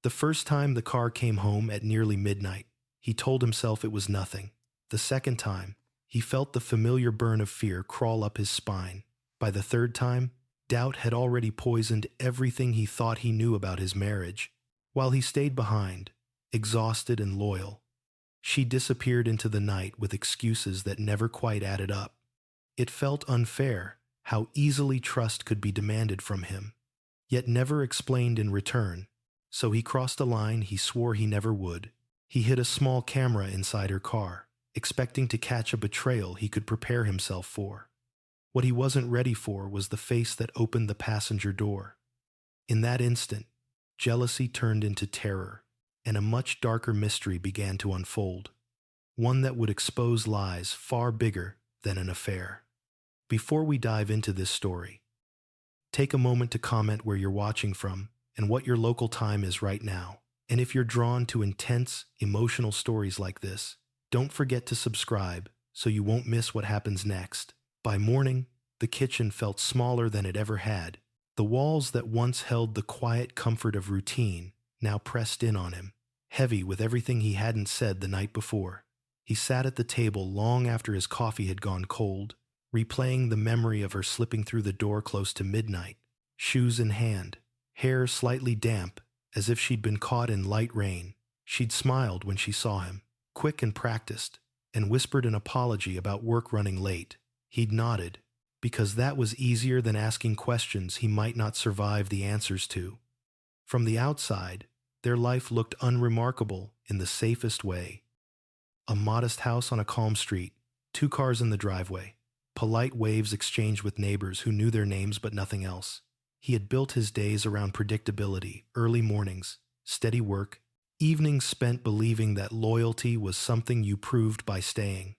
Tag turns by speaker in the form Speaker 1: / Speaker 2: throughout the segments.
Speaker 1: The first time the car came home at nearly midnight, he told himself it was nothing. The second time, he felt the familiar burn of fear crawl up his spine. By the third time, doubt had already poisoned everything he thought he knew about his marriage. While he stayed behind, exhausted and loyal, she disappeared into the night with excuses that never quite added up. It felt unfair how easily trust could be demanded from him, yet never explained in return. So he crossed a line he swore he never would. He hid a small camera inside her car, expecting to catch a betrayal he could prepare himself for. What he wasn't ready for was the face that opened the passenger door. In that instant, jealousy turned into terror, and a much darker mystery began to unfold, one that would expose lies far bigger than an affair. Before we dive into this story, take a moment to comment where you're watching from and what your local time is right now. And if you're drawn to intense, emotional stories like this, don't forget to subscribe so you won't miss what happens next. By morning, the kitchen felt smaller than it ever had. The walls that once held the quiet comfort of routine now pressed in on him, heavy with everything he hadn't said the night before. He sat at the table long after his coffee had gone cold, replaying the memory of her slipping through the door close to midnight, shoes in hand, hair slightly damp as if she'd been caught in light rain. She'd smiled when she saw him, quick and practiced, and whispered an apology about work running late. He'd nodded, because that was easier than asking questions he might not survive the answers to. From the outside, their life looked unremarkable in the safest way. A modest house on a calm street, 2 cars in the driveway, polite waves exchanged with neighbors who knew their names but nothing else. He had built his days around predictability, early mornings, steady work, evenings spent believing that loyalty was something you proved by staying.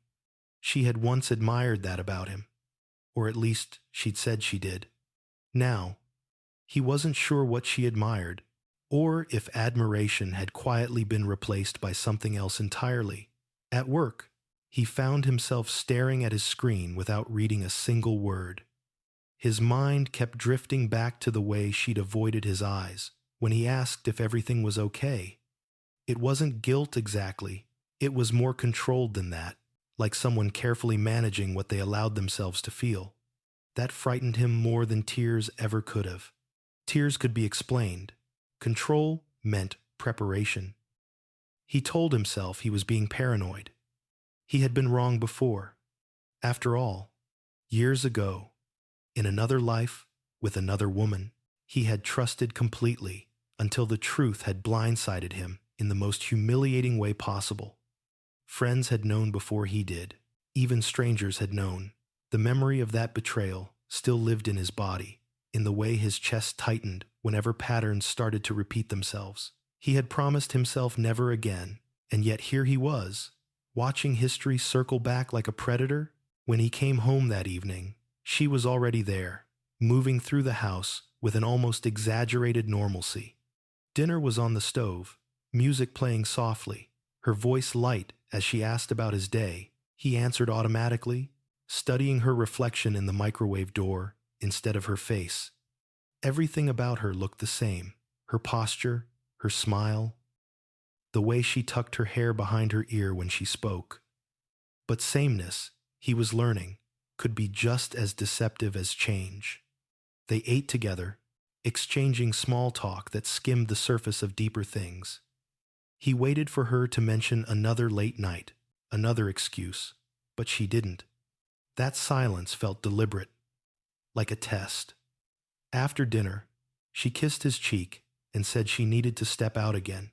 Speaker 1: She had once admired that about him, or at least she'd said she did. Now, he wasn't sure what she admired, or if admiration had quietly been replaced by something else entirely. At work, he found himself staring at his screen without reading a single word. His mind kept drifting back to the way she'd avoided his eyes when he asked if everything was okay. It wasn't guilt exactly, it was more controlled than that, like someone carefully managing what they allowed themselves to feel. That frightened him more than tears ever could have. Tears could be explained. Control meant preparation. He told himself he was being paranoid. He had been wrong before. After all, years ago, in another life, with another woman, he had trusted completely until the truth had blindsided him in the most humiliating way possible. Friends had known before he did. Even strangers had known. The memory of that betrayal still lived in his body, in the way his chest tightened whenever patterns started to repeat themselves. He had promised himself never again, and yet here he was, watching history circle back like a predator. When he came home that evening, she was already there, moving through the house with an almost exaggerated normalcy. Dinner was on the stove, music playing softly, her voice light as she asked about his day. He answered automatically, studying her reflection in the microwave door instead of her face. Everything about her looked the same, her posture, her smile, the way she tucked her hair behind her ear when she spoke. But sameness, he was learning, could be just as deceptive as change. They ate together, exchanging small talk that skimmed the surface of deeper things. He waited for her to mention another late night, another excuse, but she didn't. That silence felt deliberate, like a test. After dinner, she kissed his cheek and said she needed to step out again.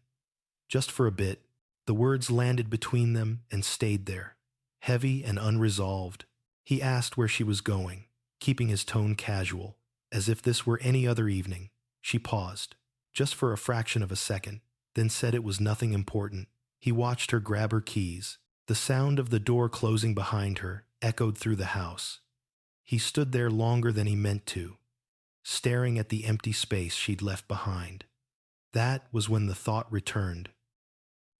Speaker 1: Just for a bit, the words landed between them and stayed there, heavy and unresolved. He asked where she was going, keeping his tone casual, as if this were any other evening. She paused, just for a fraction of a second, then said it was nothing important. He watched her grab her keys. The sound of the door closing behind her echoed through the house. He stood there longer than he meant to, staring at the empty space she'd left behind. That was when the thought returned,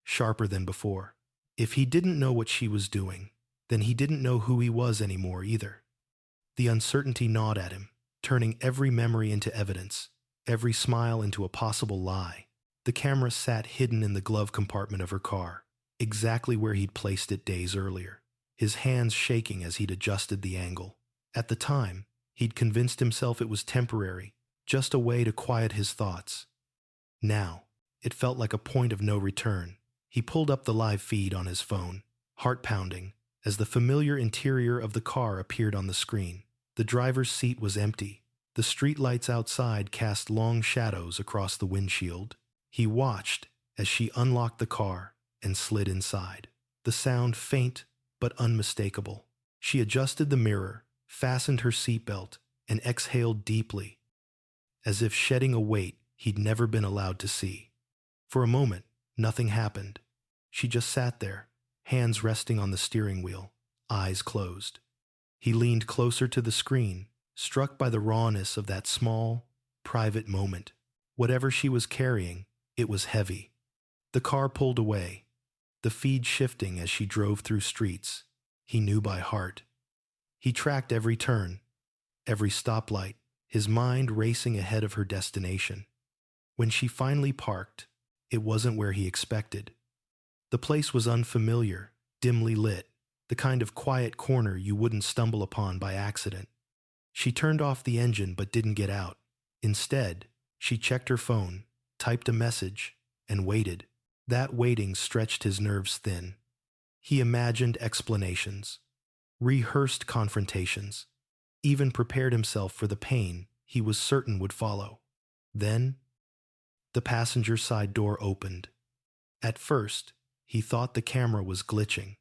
Speaker 1: sharper than before. If he didn't know what she was doing, then he didn't know who he was anymore either. The uncertainty gnawed at him, turning every memory into evidence, every smile into a possible lie. The camera sat hidden in the glove compartment of her car, exactly where he'd placed it days earlier, his hands shaking as he'd adjusted the angle. At the time, he'd convinced himself it was temporary, just a way to quiet his thoughts. Now, it felt like a point of no return. He pulled up the live feed on his phone, heart pounding, as the familiar interior of the car appeared on the screen. The driver's seat was empty. The streetlights outside cast long shadows across the windshield. He watched as she unlocked the car and slid inside. The sound faint but unmistakable. She adjusted the mirror, fastened her seatbelt, and exhaled deeply, as if shedding a weight he'd never been allowed to see. For a moment, nothing happened. She just sat there, hands resting on the steering wheel, eyes closed. He leaned closer to the screen, struck by the rawness of that small, private moment. Whatever she was carrying, it was heavy. The car pulled away, the feed shifting as she drove through streets he knew by heart. He tracked every turn, every stoplight, his mind racing ahead of her destination. When she finally parked, it wasn't where he expected. The place was unfamiliar, dimly lit, the kind of quiet corner you wouldn't stumble upon by accident. She turned off the engine but didn't get out. Instead, she checked her phone, typed a message, and waited. That waiting stretched his nerves thin. He imagined explanations, rehearsed confrontations, even prepared himself for the pain he was certain would follow. Then, the passenger side door opened. At first, he thought the camera was glitching.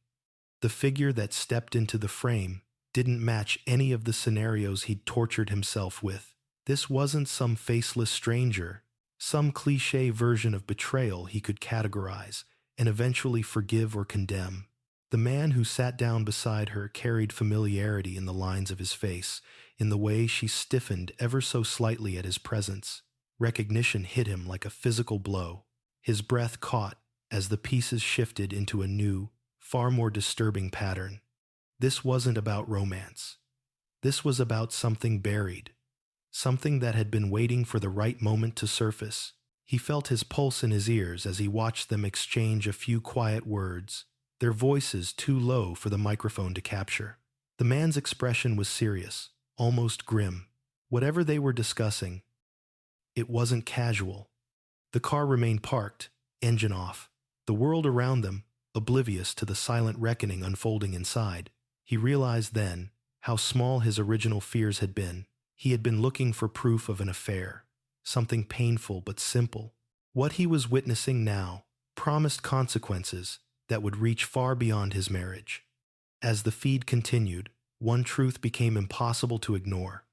Speaker 1: The figure that stepped into the frame didn't match any of the scenarios he'd tortured himself with. This wasn't some faceless stranger, some cliché version of betrayal he could categorize and eventually forgive or condemn. The man who sat down beside her carried familiarity in the lines of his face, in the way she stiffened ever so slightly at his presence. Recognition hit him like a physical blow. His breath caught as the pieces shifted into a new, far more disturbing pattern. This wasn't about romance. This was about something buried, something that had been waiting for the right moment to surface. He felt his pulse in his ears as he watched them exchange a few quiet words, their voices too low for the microphone to capture. The man's expression was serious, almost grim. Whatever they were discussing, it wasn't casual. The car remained parked, engine off, the world around them oblivious to the silent reckoning unfolding inside. He realized then how small his original fears had been. He had been looking for proof of an affair, something painful but simple. What he was witnessing now promised consequences that would reach far beyond his marriage. As the feed continued, one truth became impossible to ignore.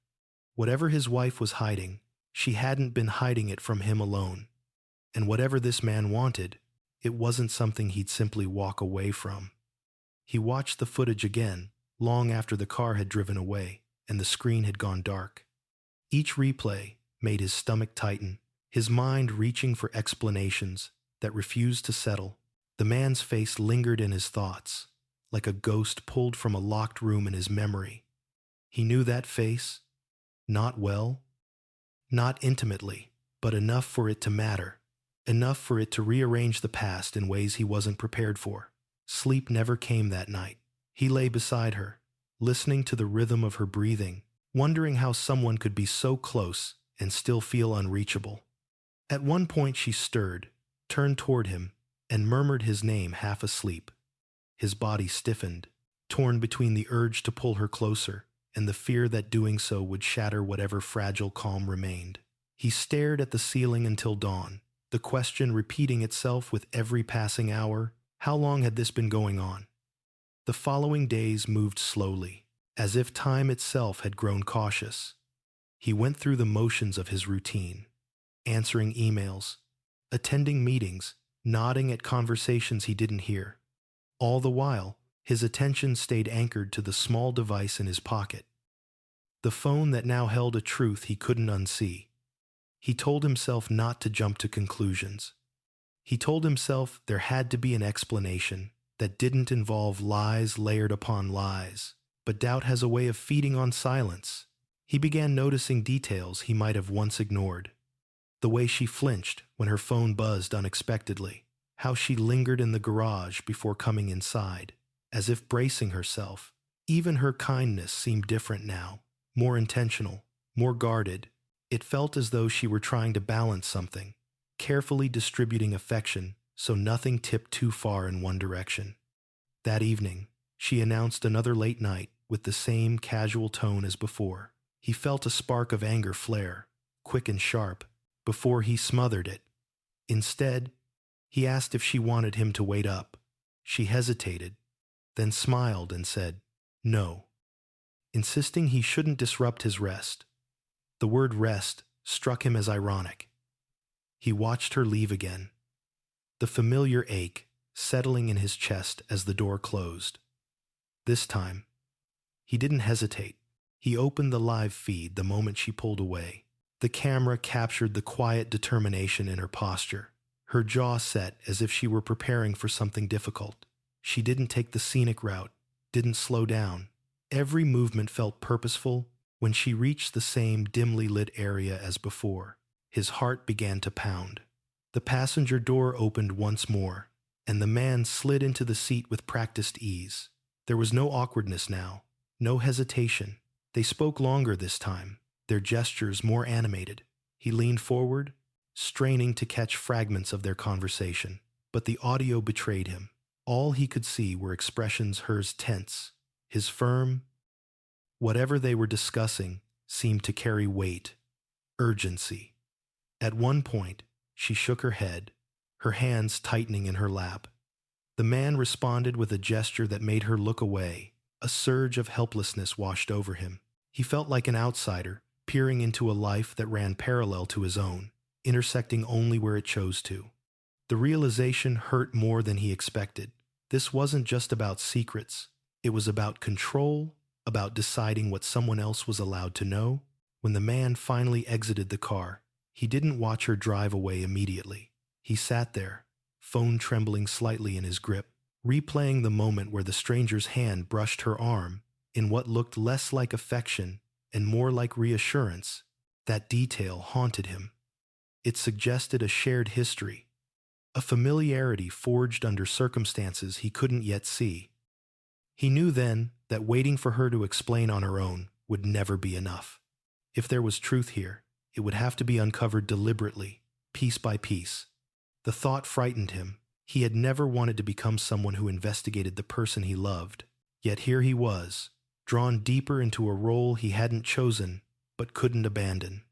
Speaker 1: Whatever his wife was hiding, she hadn't been hiding it from him alone. And whatever this man wanted, it wasn't something he'd simply walk away from. He watched the footage again, long after the car had driven away and the screen had gone dark. Each replay made his stomach tighten, his mind reaching for explanations that refused to settle. The man's face lingered in his thoughts, like a ghost pulled from a locked room in his memory. He knew that face, not well, not intimately, but enough for it to matter, enough for it to rearrange the past in ways he wasn't prepared for. Sleep never came that night. He lay beside her, listening to the rhythm of her breathing, wondering how someone could be so close and still feel unreachable. At one point she stirred, turned toward him, and murmured his name half asleep. His body stiffened, torn between the urge to pull her closer and the fear that doing so would shatter whatever fragile calm remained. He stared at the ceiling until dawn, the question repeating itself with every passing hour: how long had this been going on? The following days moved slowly, as if time itself had grown cautious. He went through the motions of his routine, answering emails, attending meetings, nodding at conversations he didn't hear. All the while, his attention stayed anchored to the small device in his pocket, the phone that now held a truth he couldn't unsee. He told himself not to jump to conclusions. He told himself there had to be an explanation that didn't involve lies layered upon lies. But doubt has a way of feeding on silence. He began noticing details he might have once ignored. The way she flinched when her phone buzzed unexpectedly. How she lingered in the garage before coming inside, as if bracing herself. Even her kindness seemed different now, more intentional, more guarded. It felt as though she were trying to balance something, carefully distributing affection so nothing tipped too far in one direction. That evening, she announced another late night with the same casual tone as before. He felt a spark of anger flare, quick and sharp, before he smothered it. Instead, he asked if she wanted him to wait up. She hesitated, then smiled and said, no, insisting he shouldn't disrupt his rest. The word rest struck him as ironic. He watched her leave again, the familiar ache settling in his chest as the door closed. This time, he didn't hesitate. He opened the live feed the moment she pulled away. The camera captured the quiet determination in her posture, her jaw set as if she were preparing for something difficult. She didn't take the scenic route, didn't slow down. Every movement felt purposeful. When she reached the same dimly lit area as before, his heart began to pound. The passenger door opened once more, and the man slid into the seat with practiced ease. There was no awkwardness now, no hesitation. They spoke longer this time, their gestures more animated. He leaned forward, straining to catch fragments of their conversation, but the audio betrayed him. All he could see were expressions hers tense, his firm. Whatever they were discussing seemed to carry weight, urgency. At one point, she shook her head, her hands tightening in her lap. The man responded with a gesture that made her look away. A surge of helplessness washed over him. He felt like an outsider, peering into a life that ran parallel to his own, intersecting only where it chose to. The realization hurt more than he expected. This wasn't just about secrets. It was about control, about deciding what someone else was allowed to know. When the man finally exited the car, he didn't watch her drive away immediately. He sat there, phone trembling slightly in his grip, replaying the moment where the stranger's hand brushed her arm in what looked less like affection and more like reassurance. That detail haunted him. It suggested a shared history, a familiarity forged under circumstances he couldn't yet see. He knew then that waiting for her to explain on her own would never be enough. If there was truth here, it would have to be uncovered deliberately, piece by piece. The thought frightened him. He had never wanted to become someone who investigated the person he loved. Yet here he was, drawn deeper into a role he hadn't chosen but couldn't abandon.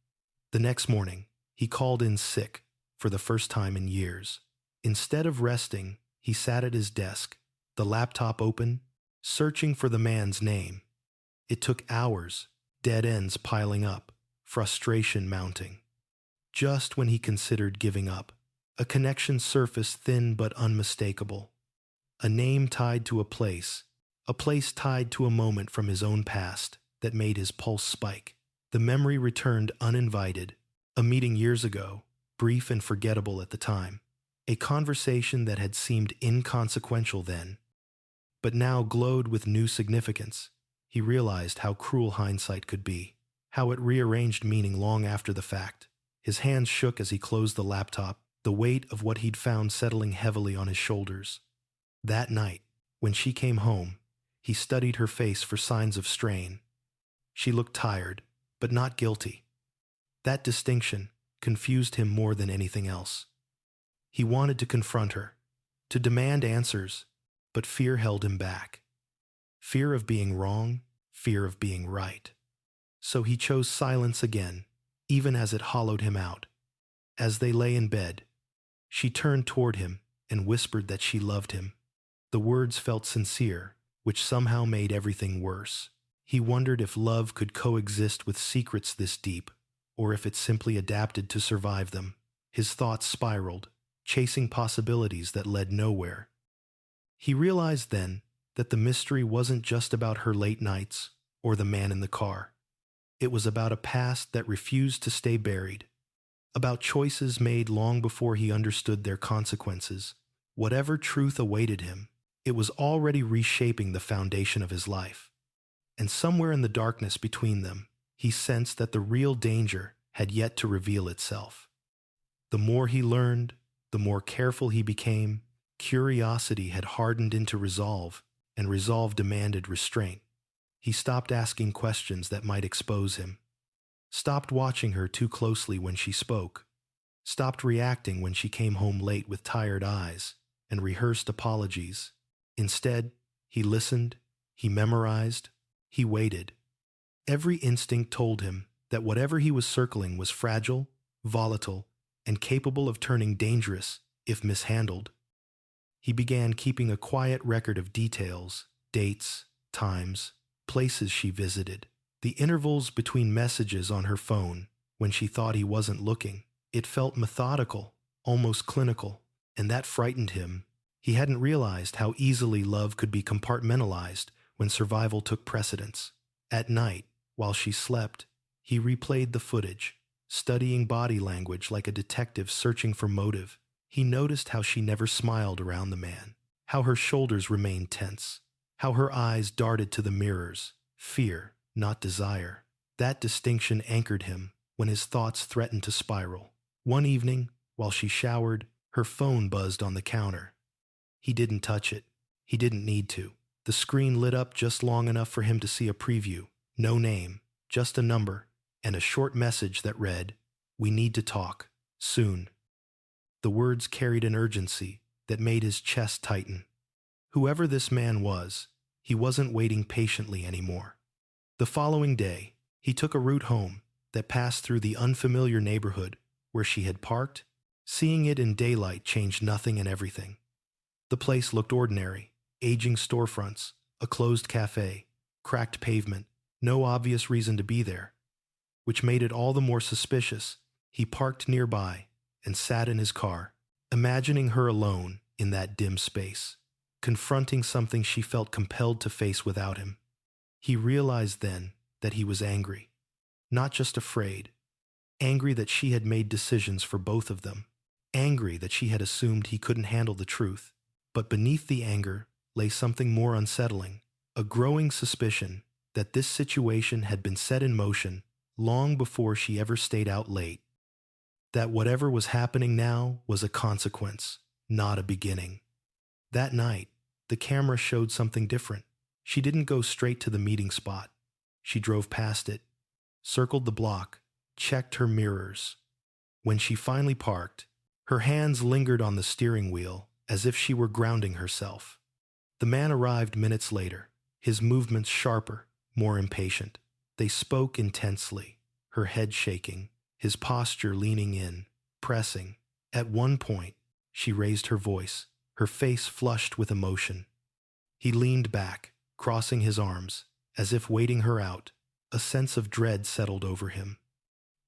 Speaker 1: The next morning, he called in sick for the first time in years. Instead of resting, he sat at his desk, the laptop open, searching for the man's name. It took hours, dead ends piling up, frustration mounting. Just when he considered giving up, a connection surfaced, thin but unmistakable. A name tied to a place tied to a moment from his own past that made his pulse spike. The memory returned uninvited, a meeting years ago, brief and forgettable at the time, a conversation that had seemed inconsequential then, but now glowed with new significance. He realized how cruel hindsight could be, how it rearranged meaning long after the fact. His hands shook as he closed the laptop, the weight of what he'd found settling heavily on his shoulders. That night, when she came home, he studied her face for signs of strain. She looked tired, but not guilty. That distinction confused him more than anything else. He wanted to confront her, to demand answers, but fear held him back. Fear of being wrong, fear of being right. So he chose silence again, even as it hollowed him out. As they lay in bed, she turned toward him and whispered that she loved him. The words felt sincere, which somehow made everything worse. He wondered if love could coexist with secrets this deep, or if it simply adapted to survive them. His thoughts spiraled, chasing possibilities that led nowhere. He realized then that the mystery wasn't just about her late nights or the man in the car. It was about a past that refused to stay buried, about choices made long before he understood their consequences. Whatever truth awaited him, it was already reshaping the foundation of his life. And somewhere in the darkness between them, he sensed that the real danger had yet to reveal itself. The more he learned, the more careful he became. Curiosity had hardened into resolve, and resolve demanded restraint. He stopped asking questions that might expose him, stopped watching her too closely when she spoke, stopped reacting when she came home late with tired eyes, and rehearsed apologies. Instead, he listened, he memorized, he waited. Every instinct told him that whatever he was circling was fragile, volatile, and capable of turning dangerous if mishandled. He began keeping a quiet record of details, dates, times, places she visited, the intervals between messages on her phone when she thought he wasn't looking. It felt methodical, almost clinical, and that frightened him. He hadn't realized how easily love could be compartmentalized when survival took precedence. At night, while she slept, he replayed the footage, studying body language like a detective searching for motive. He noticed how she never smiled around the man, how her shoulders remained tense, how her eyes darted to the mirrors, fear, not desire. That distinction anchored him when his thoughts threatened to spiral. One evening, while she showered, her phone buzzed on the counter. He didn't touch it. He didn't need to. The screen lit up just long enough for him to see a preview. No name, just a number, and a short message that read, "We need to talk, soon." The words carried an urgency that made his chest tighten. Whoever this man was, he wasn't waiting patiently anymore. The following day, he took a route home that passed through the unfamiliar neighborhood where she had parked. Seeing it in daylight changed nothing and everything. The place looked ordinary: aging storefronts, a closed cafe, cracked pavement, no obvious reason to be there, which made it all the more suspicious. He parked nearby and sat in his car, imagining her alone in that dim space, confronting something she felt compelled to face without him. He realized then that he was angry, not just afraid, angry that she had made decisions for both of them, angry that she had assumed he couldn't handle the truth. But beneath the anger lay something more unsettling, a growing suspicion that this situation had been set in motion long before she ever stayed out late, that whatever was happening now was a consequence, not a beginning. That night, the camera showed something different. She didn't go straight to the meeting spot. She drove past it, circled the block, checked her mirrors. When she finally parked, her hands lingered on the steering wheel as if she were grounding herself. The man arrived minutes later, his movements sharper, more impatient. They spoke intensely, her head shaking, his posture leaning in, pressing. At one point, she raised her voice, her face flushed with emotion. He leaned back, crossing his arms, as if waiting her out. A sense of dread settled over him.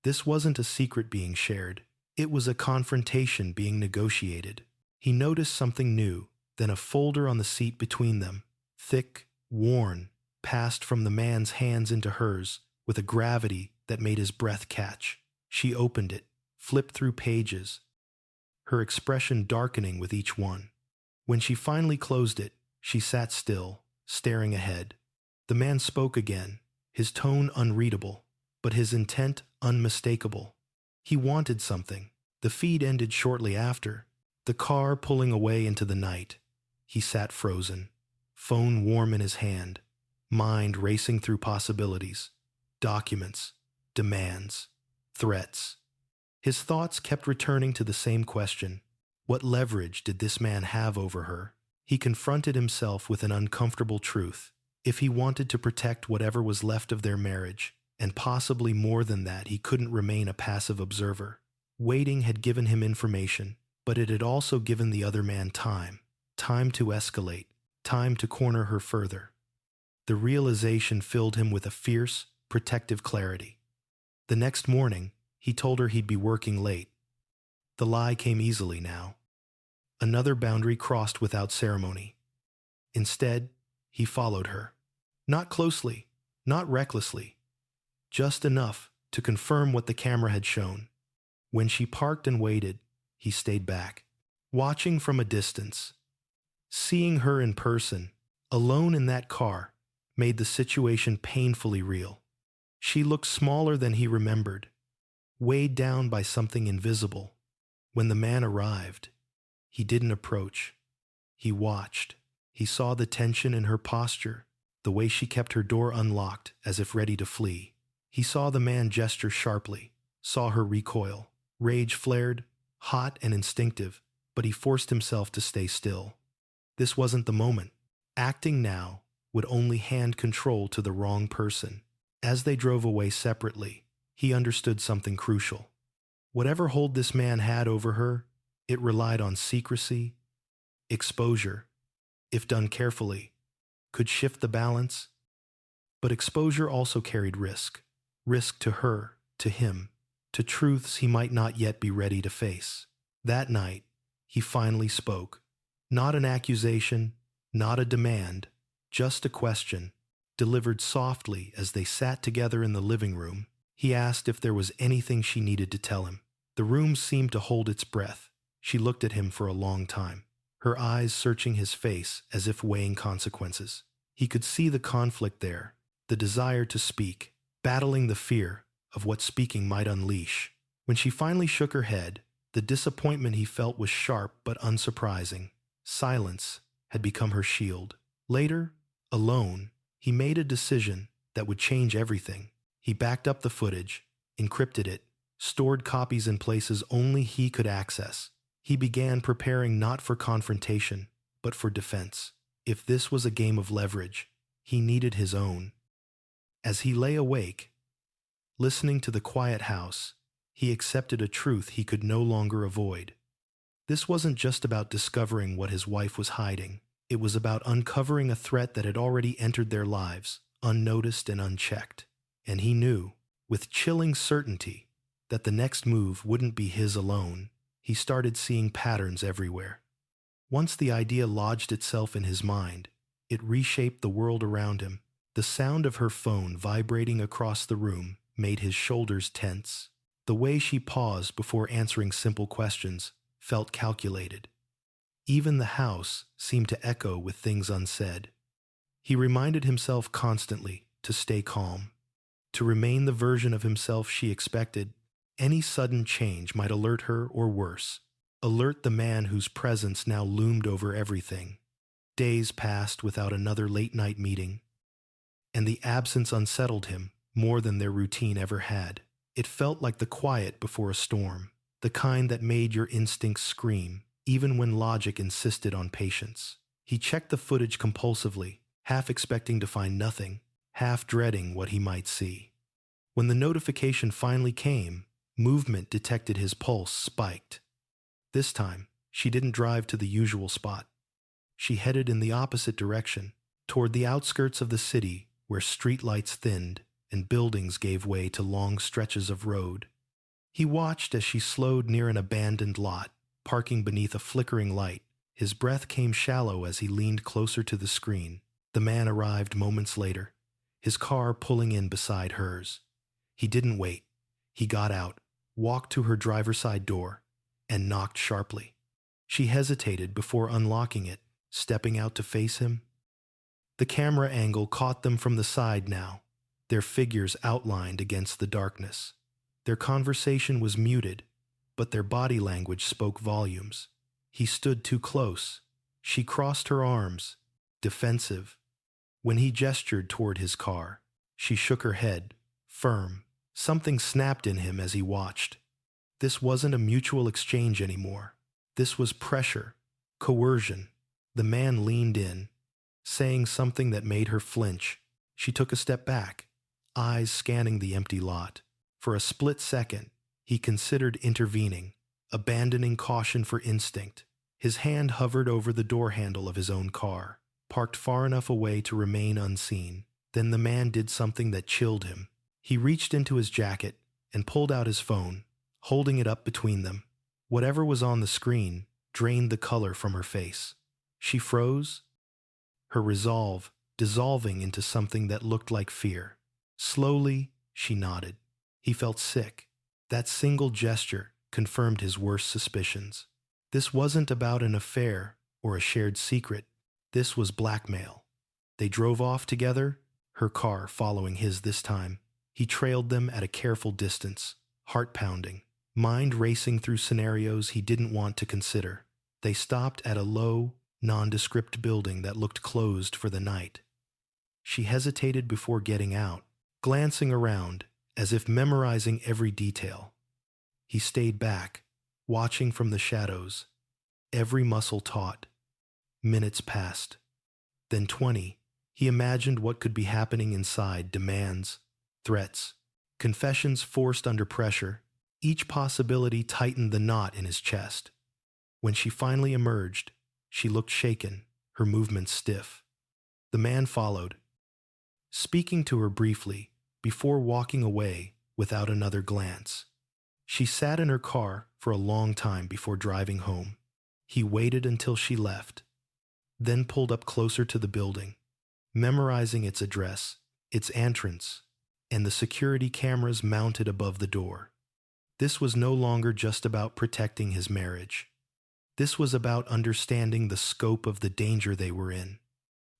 Speaker 1: This wasn't a secret being shared. It was a confrontation being negotiated. He noticed something new, then a folder on the seat between them, thick, worn, passed from the man's hands into hers with a gravity that made his breath catch. She opened it, flipped through pages, her expression darkening with each one. When she finally closed it, she sat still, staring ahead. The man spoke again, his tone unreadable, but his intent unmistakable. He wanted something. The feed ended shortly after, the car pulling away into the night. He sat frozen, phone warm in his hand, mind racing through possibilities, documents, demands, threats. His thoughts kept returning to the same question: what leverage did this man have over her? He confronted himself with an uncomfortable truth. If he wanted to protect whatever was left of their marriage, and possibly more than that, he couldn't remain a passive observer. Waiting had given him information, but it had also given the other man time. Time to escalate, time to corner her further. The realization filled him with a fierce, protective clarity. The next morning, he told her he'd be working late. The lie came easily now. Another boundary crossed without ceremony. Instead, he followed her. Not closely, not recklessly, just enough to confirm what the camera had shown. When she parked and waited, he stayed back, watching from a distance. Seeing her in person, alone in that car, made the situation painfully real. She looked smaller than he remembered, weighed down by something invisible. When the man arrived, he didn't approach. He watched. He saw the tension in her posture, the way she kept her door unlocked as if ready to flee. He saw the man gesture sharply, saw her recoil. Rage flared, hot and instinctive, but he forced himself to stay still. This wasn't the moment. Acting now would only hand control to the wrong person. As they drove away separately, he understood something crucial. Whatever hold this man had over her, it relied on secrecy. Exposure, if done carefully, could shift the balance. But exposure also carried risk. Risk to her, to him, to truths he might not yet be ready to face. That night, he finally spoke. Not an accusation, not a demand, just a question, delivered softly as they sat together in the living room. He asked if there was anything she needed to tell him. The room seemed to hold its breath. She looked at him for a long time, her eyes searching his face as if weighing consequences. He could see the conflict there, the desire to speak, battling the fear of what speaking might unleash. When she finally shook her head, the disappointment he felt was sharp but unsurprising. Silence had become her shield. Later, alone, he made a decision that would change everything. He backed up the footage, encrypted it, stored copies in places only he could access. He began preparing not for confrontation, but for defense. If this was a game of leverage, he needed his own. As he lay awake, listening to the quiet house, he accepted a truth he could no longer avoid. This wasn't just about discovering what his wife was hiding. It was about uncovering a threat that had already entered their lives, unnoticed and unchecked. And he knew, with chilling certainty, that the next move wouldn't be his alone. He started seeing patterns everywhere. Once the idea lodged itself in his mind, it reshaped the world around him. The sound of her phone vibrating across the room made his shoulders tense. The way she paused before answering simple questions felt calculated. Even the house seemed to echo with things unsaid. He reminded himself constantly to stay calm, to remain the version of himself she expected. Any sudden change might alert her, or worse, alert the man whose presence now loomed over everything. Days passed without another late-night meeting, and the absence unsettled him more than their routine ever had. It felt like the quiet before a storm, the kind that made your instincts scream, even when logic insisted on patience. He checked the footage compulsively, half expecting to find nothing, half dreading what he might see. When the notification finally came, movement detected his pulse spiked. This time, she didn't drive to the usual spot. She headed in the opposite direction, toward the outskirts of the city where streetlights thinned and buildings gave way to long stretches of road. He watched as she slowed near an abandoned lot, parking beneath a flickering light. His breath came shallow as he leaned closer to the screen. The man arrived moments later, his car pulling in beside hers. He didn't wait. He got out, walked to her driver's side door, and knocked sharply. She hesitated before unlocking it, stepping out to face him. The camera angle caught them from the side now, their figures outlined against the darkness. Their conversation was muted, but their body language spoke volumes. He stood too close. She crossed her arms, defensive. When he gestured toward his car, she shook her head, firm. Something snapped in him as he watched. This wasn't a mutual exchange anymore. This was pressure, coercion. The man leaned in, saying something that made her flinch. She took a step back, eyes scanning the empty lot. For a split second, he considered intervening, abandoning caution for instinct. His hand hovered over the door handle of his own car, parked far enough away to remain unseen. Then the man did something that chilled him. He reached into his jacket and pulled out his phone, holding it up between them. Whatever was on the screen drained the color from her face. She froze, her resolve dissolving into something that looked like fear. Slowly, she nodded. He felt sick. That single gesture confirmed his worst suspicions. This wasn't about an affair or a shared secret. This was blackmail. They drove off together, her car following his this time. He trailed them at a careful distance, heart pounding. mind racing through scenarios he didn't want to consider. They stopped at a low, nondescript building that looked closed for the night. She hesitated before getting out, glancing around as if memorizing every detail. He stayed back, watching from the shadows, every muscle taut. Minutes passed. Then 20. He imagined what could be happening inside: demands, threats, confessions forced under pressure. Each possibility tightened the knot in his chest. When she finally emerged, she looked shaken, her movements stiff. The man followed, speaking to her briefly, before walking away without another glance. She sat in her car for a long time before driving home. He waited until she left, then pulled up closer to the building, memorizing its address, its entrance, and the security cameras mounted above the door. This was no longer just about protecting his marriage. This was about understanding the scope of the danger they were in.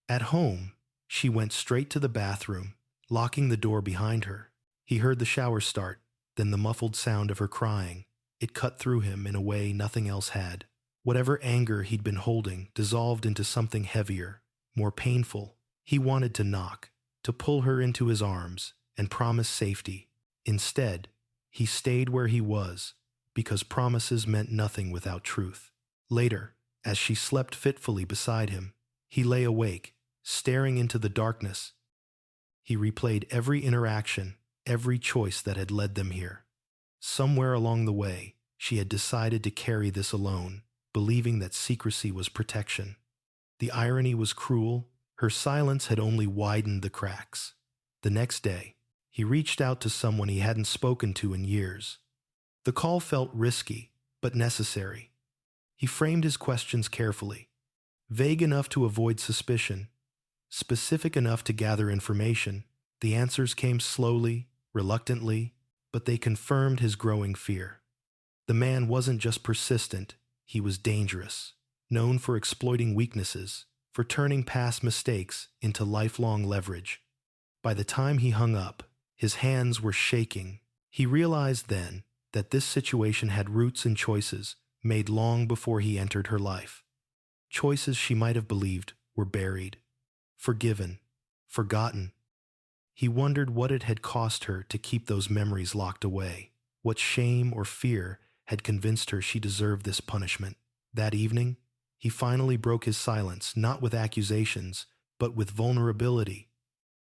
Speaker 1: At home, she went straight to the bathroom, locking the door behind her. He heard the shower start, then the muffled sound of her crying. It cut through him in a way nothing else had. Whatever anger he'd been holding dissolved into something heavier, more painful. He wanted to knock, to pull her into his arms, and promise safety. Instead, he stayed where he was, because promises meant nothing without truth. Later, as she slept fitfully beside him, he lay awake, staring into the darkness. He replayed every interaction, every choice that had led them here. Somewhere along the way, she had decided to carry this alone, believing that secrecy was protection. The irony was cruel. Her silence had only widened the cracks. The next day, he reached out to someone he hadn't spoken to in years. The call felt risky, but necessary. He framed his questions carefully, vague enough to avoid suspicion, specific enough to gather information. The answers came slowly, reluctantly, but they confirmed his growing fear. The man wasn't just persistent, he was dangerous, known for exploiting weaknesses, for turning past mistakes into lifelong leverage. By the time he hung up, his hands were shaking. He realized then that this situation had roots in choices made long before he entered her life. Choices she might have believed were buried, forgiven, forgotten. He wondered what it had cost her to keep those memories locked away, what shame or fear had convinced her she deserved this punishment. That evening, he finally broke his silence, not with accusations, but with vulnerability.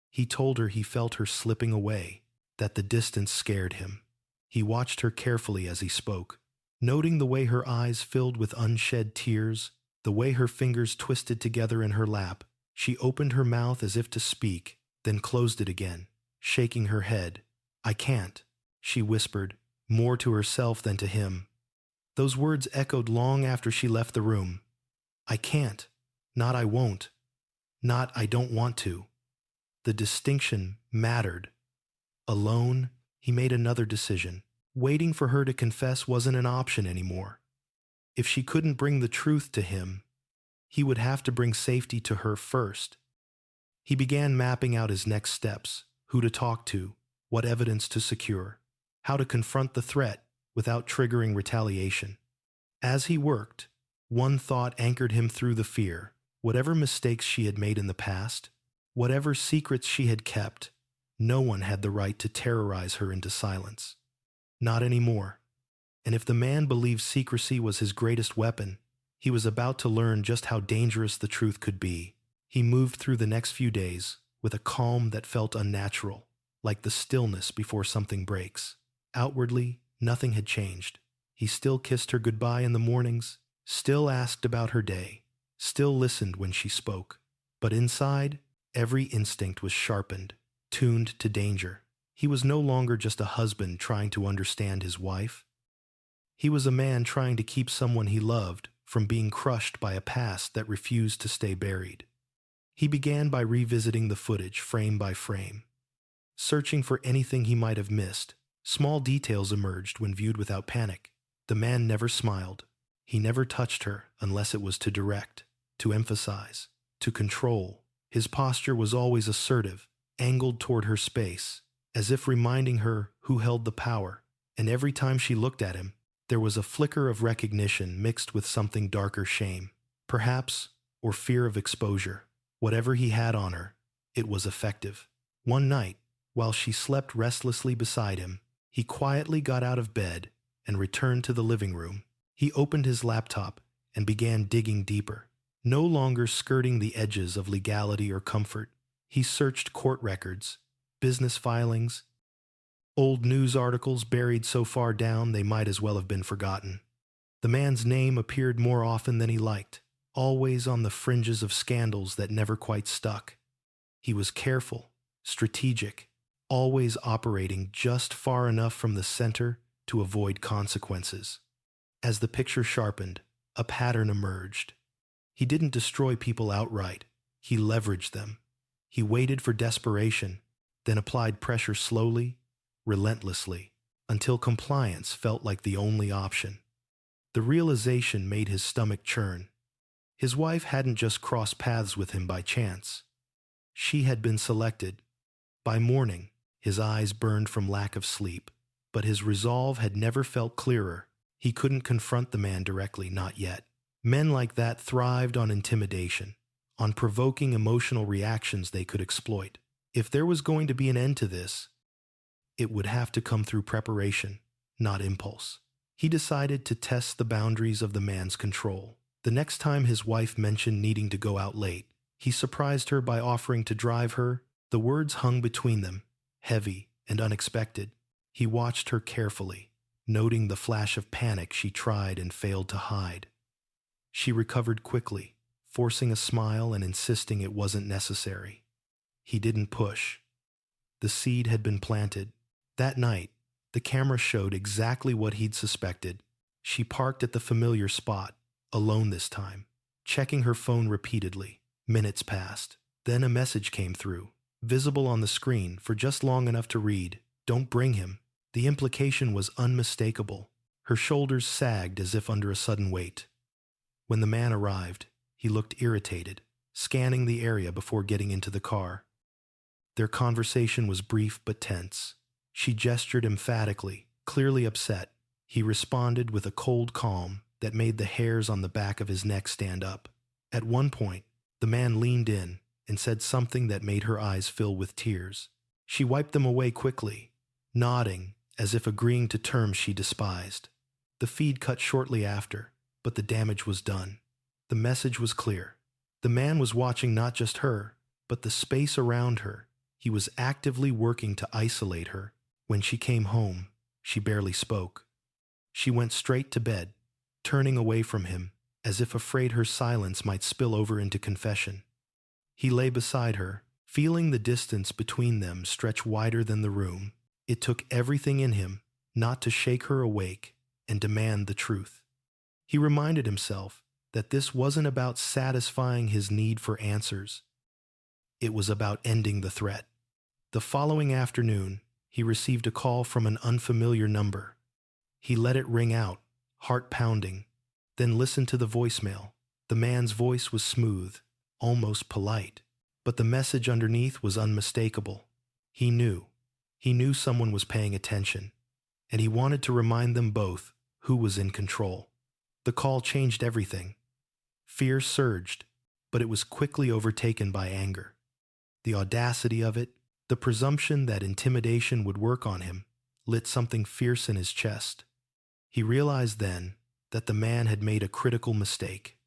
Speaker 1: He told her he felt her slipping away, that the distance scared him. He watched her carefully as he spoke, noting the way her eyes filled with unshed tears, the way her fingers twisted together in her lap. She opened her mouth as if to speak, then closed it again, shaking her head. "I can't," she whispered, more to herself than to him. Those words echoed long after she left the room. "I can't," not "I won't," not "I don't want to." The distinction mattered. Alone, he made another decision. Waiting for her to confess wasn't an option anymore. If she couldn't bring the truth to him, he would have to bring safety to her first. He began mapping out his next steps: who to talk to, what evidence to secure, how to confront the threat without triggering retaliation. As he worked, one thought anchored him through the fear. Whatever mistakes she had made in the past, whatever secrets she had kept, no one had the right to terrorize her into silence. Not anymore. And if the man believed secrecy was his greatest weapon, he was about to learn just how dangerous the truth could be. He moved through the next few days with a calm that felt unnatural, like the stillness before something breaks. Outwardly, nothing had changed. He still kissed her goodbye in the mornings, still asked about her day, still listened when she spoke. But inside, every instinct was sharpened, tuned to danger. He was no longer just a husband trying to understand his wife. He was a man trying to keep someone he loved from being crushed by a past that refused to stay buried. He began by revisiting the footage frame by frame, searching for anything he might have missed. Small details emerged when viewed without panic. The man never smiled. He never touched her unless it was to direct, to emphasize, to control. His posture was always assertive, angled toward her space, as if reminding her who held the power. and every time she looked at him, there was a flicker of recognition mixed with something darker shame, perhaps, or fear of exposure. Whatever he had on her, it was effective. One night, while she slept restlessly beside him, he quietly got out of bed and returned to the living room. He opened his laptop and began digging deeper, no longer skirting the edges of legality or comfort. He searched court records, business filings, old news articles buried so far down they might as well have been forgotten. The man's name appeared more often than he liked, always on the fringes of scandals that never quite stuck. He was careful, strategic, always operating just far enough from the center to avoid consequences. As the picture sharpened, a pattern emerged. He didn't destroy people outright. He leveraged them. He waited for desperation, then applied pressure slowly, relentlessly, until compliance felt like the only option. The realization made his stomach churn. His wife hadn't just crossed paths with him by chance. She had been selected. By morning, his eyes burned from lack of sleep, but his resolve had never felt clearer. He couldn't confront the man directly, not yet. Men like that thrived on intimidation, on provoking emotional reactions they could exploit. If there was going to be an end to this, it would have to come through preparation, not impulse. He decided to test the boundaries of the man's control. The next time his wife mentioned needing to go out late, he surprised her by offering to drive her. The words hung between them, heavy and unexpected. He watched her carefully, noting the flash of panic she tried and failed to hide. She recovered quickly, forcing a smile and insisting it wasn't necessary. He didn't push. The seed had been planted. That night, the camera showed exactly what he'd suspected. She parked at the familiar spot, alone this time, checking her phone repeatedly. Minutes passed. Then a message came through, visible on the screen for just long enough to read, "Don't bring him." The implication was unmistakable. Her shoulders sagged as if under a sudden weight. When the man arrived, he looked irritated, scanning the area before getting into the car. Their conversation was brief but tense. She gestured emphatically, clearly upset. He responded with a cold calm that made the hairs on the back of his neck stand up. At one point, the man leaned in and said something that made her eyes fill with tears. She wiped them away quickly, nodding as if agreeing to terms she despised. The feed cut shortly after, but the damage was done. The message was clear. The man was watching not just her, but the space around her. He was actively working to isolate her. When she came home, she barely spoke. She went straight to bed, turning away from him, as if afraid her silence might spill over into confession. He lay beside her, feeling the distance between them stretch wider than the room. It took everything in him not to shake her awake and demand the truth. He reminded himself that this wasn't about satisfying his need for answers. It was about ending the threat. The following afternoon, he received a call from an unfamiliar number. He let it ring out, heart pounding, then listened to the voicemail. The man's voice was smooth, almost polite, but the message underneath was unmistakable. He knew someone was paying attention, and he wanted to remind them both who was in control. The call changed everything. Fear surged, but it was quickly overtaken by anger. The audacity of it, the presumption that intimidation would work on him, lit something fierce in his chest. He realized then that the man had made a critical mistake.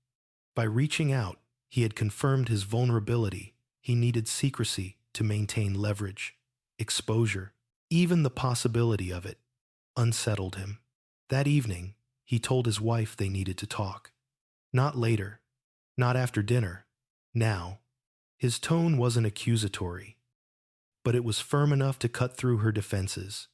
Speaker 1: By reaching out, he had confirmed his vulnerability. He needed secrecy to maintain leverage. Exposure, even the possibility of it, unsettled him. That evening, he told his wife they needed to talk. Not later, not after dinner, now. His tone wasn't accusatory, but it was firm enough to cut through her defenses.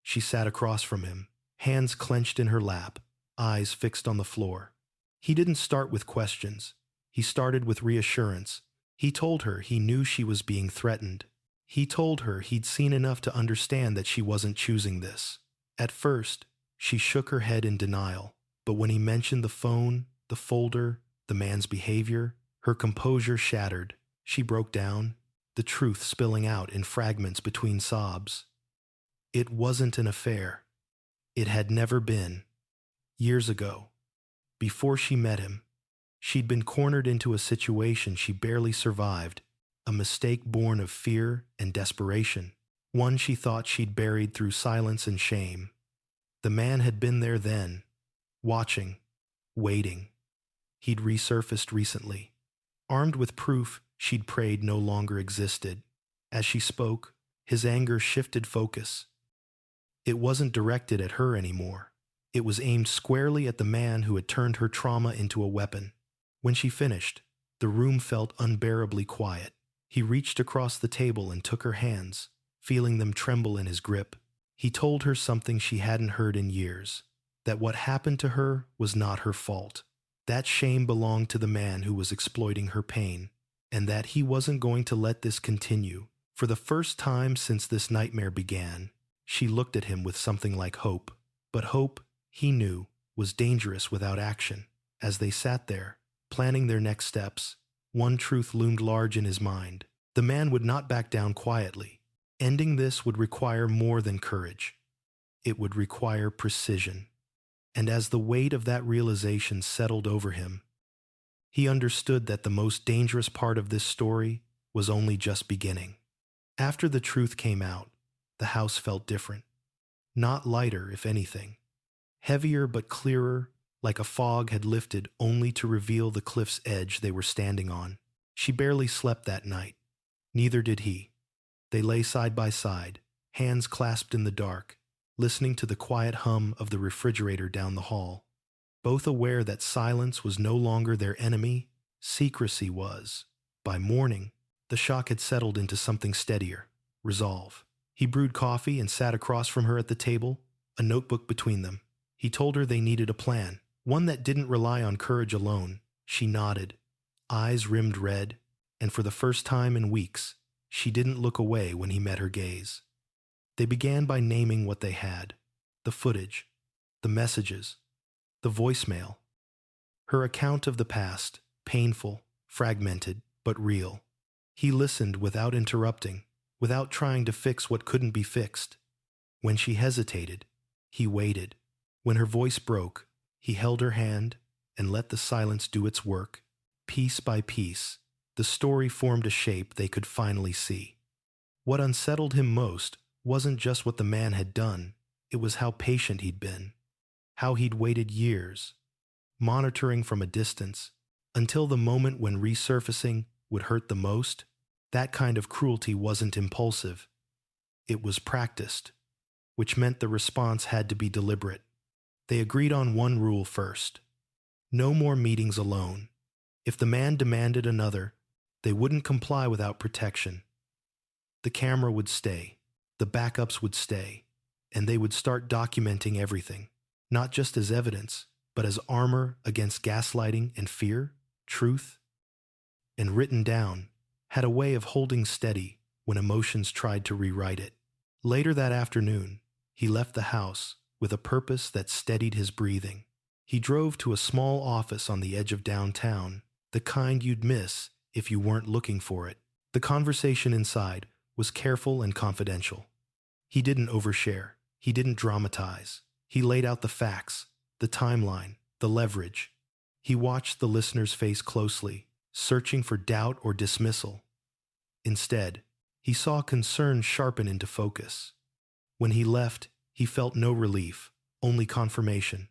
Speaker 1: She sat across from him, hands clenched in her lap, eyes fixed on the floor. He didn't start with questions. He started with reassurance. He told her he knew she was being threatened. He told her he'd seen enough to understand that she wasn't choosing this. At first, she shook her head in denial, but when he mentioned the phone, the folder, the man's behavior, her composure shattered. She broke down, the truth spilling out in fragments between sobs. It wasn't an affair. It had never been. Years ago, before she met him, she'd been cornered into a situation she barely survived, a mistake born of fear and desperation, one she thought she'd buried through silence and shame. The man had been there then, watching, waiting. He'd resurfaced recently, armed with proof she'd prayed no longer existed. As she spoke, his anger shifted focus. It wasn't directed at her anymore. It was aimed squarely at the man who had turned her trauma into a weapon. When she finished, the room felt unbearably quiet. He reached across the table and took her hands, feeling them tremble in his grip. He told her something she hadn't heard in years, that what happened to her was not her fault. That shame belonged to the man who was exploiting her pain, and that he wasn't going to let this continue. For the first time since this nightmare began, she looked at him with something like hope. But hope, he knew, was dangerous without action. As they sat there, planning their next steps, one truth loomed large in his mind. The man would not back down quietly. Ending this would require more than courage. It would require precision. And as the weight of that realization settled over him, he understood that the most dangerous part of this story was only just beginning. After the truth came out, the house felt different. Not lighter, if anything. Heavier but clearer, like a fog had lifted only to reveal the cliff's edge they were standing on. She barely slept that night. Neither did he. They lay side by side, hands clasped in the dark, listening to the quiet hum of the refrigerator down the hall. Both aware that silence was no longer their enemy, secrecy was. By morning, the shock had settled into something steadier, resolve. He brewed coffee and sat across from her at the table, a notebook between them. He told her they needed a plan, one that didn't rely on courage alone. She nodded, eyes rimmed red, and for the first time in weeks, she didn't look away when he met her gaze. They began by naming what they had: the footage, the messages, the voicemail. Her account of the past, painful, fragmented, but real. He listened without interrupting, without trying to fix what couldn't be fixed. When she hesitated, he waited. When her voice broke, he held her hand and let the silence do its work. Piece by piece, the story formed a shape they could finally see. What unsettled him most wasn't just what the man had done, it was how patient he'd been, how he'd waited years, monitoring from a distance, until the moment when resurfacing would hurt the most. That kind of cruelty wasn't impulsive. It was practiced, which meant the response had to be deliberate. They agreed on one rule first: no more meetings alone. If the man demanded another, they wouldn't comply without protection. The camera would stay, the backups would stay, and they would start documenting everything, not just as evidence, but as armor against gaslighting and fear. Truth, and written down, had a way of holding steady when emotions tried to rewrite it. Later that afternoon, he left the house with a purpose that steadied his breathing. He drove to a small office on the edge of downtown, the kind you'd miss if you weren't looking for it. The conversation inside was careful and confidential. He didn't overshare. He didn't dramatize. He laid out the facts, the timeline, the leverage. He watched the listener's face closely, searching for doubt or dismissal. Instead, he saw concern sharpen into focus. When he left, he felt no relief, only confirmation.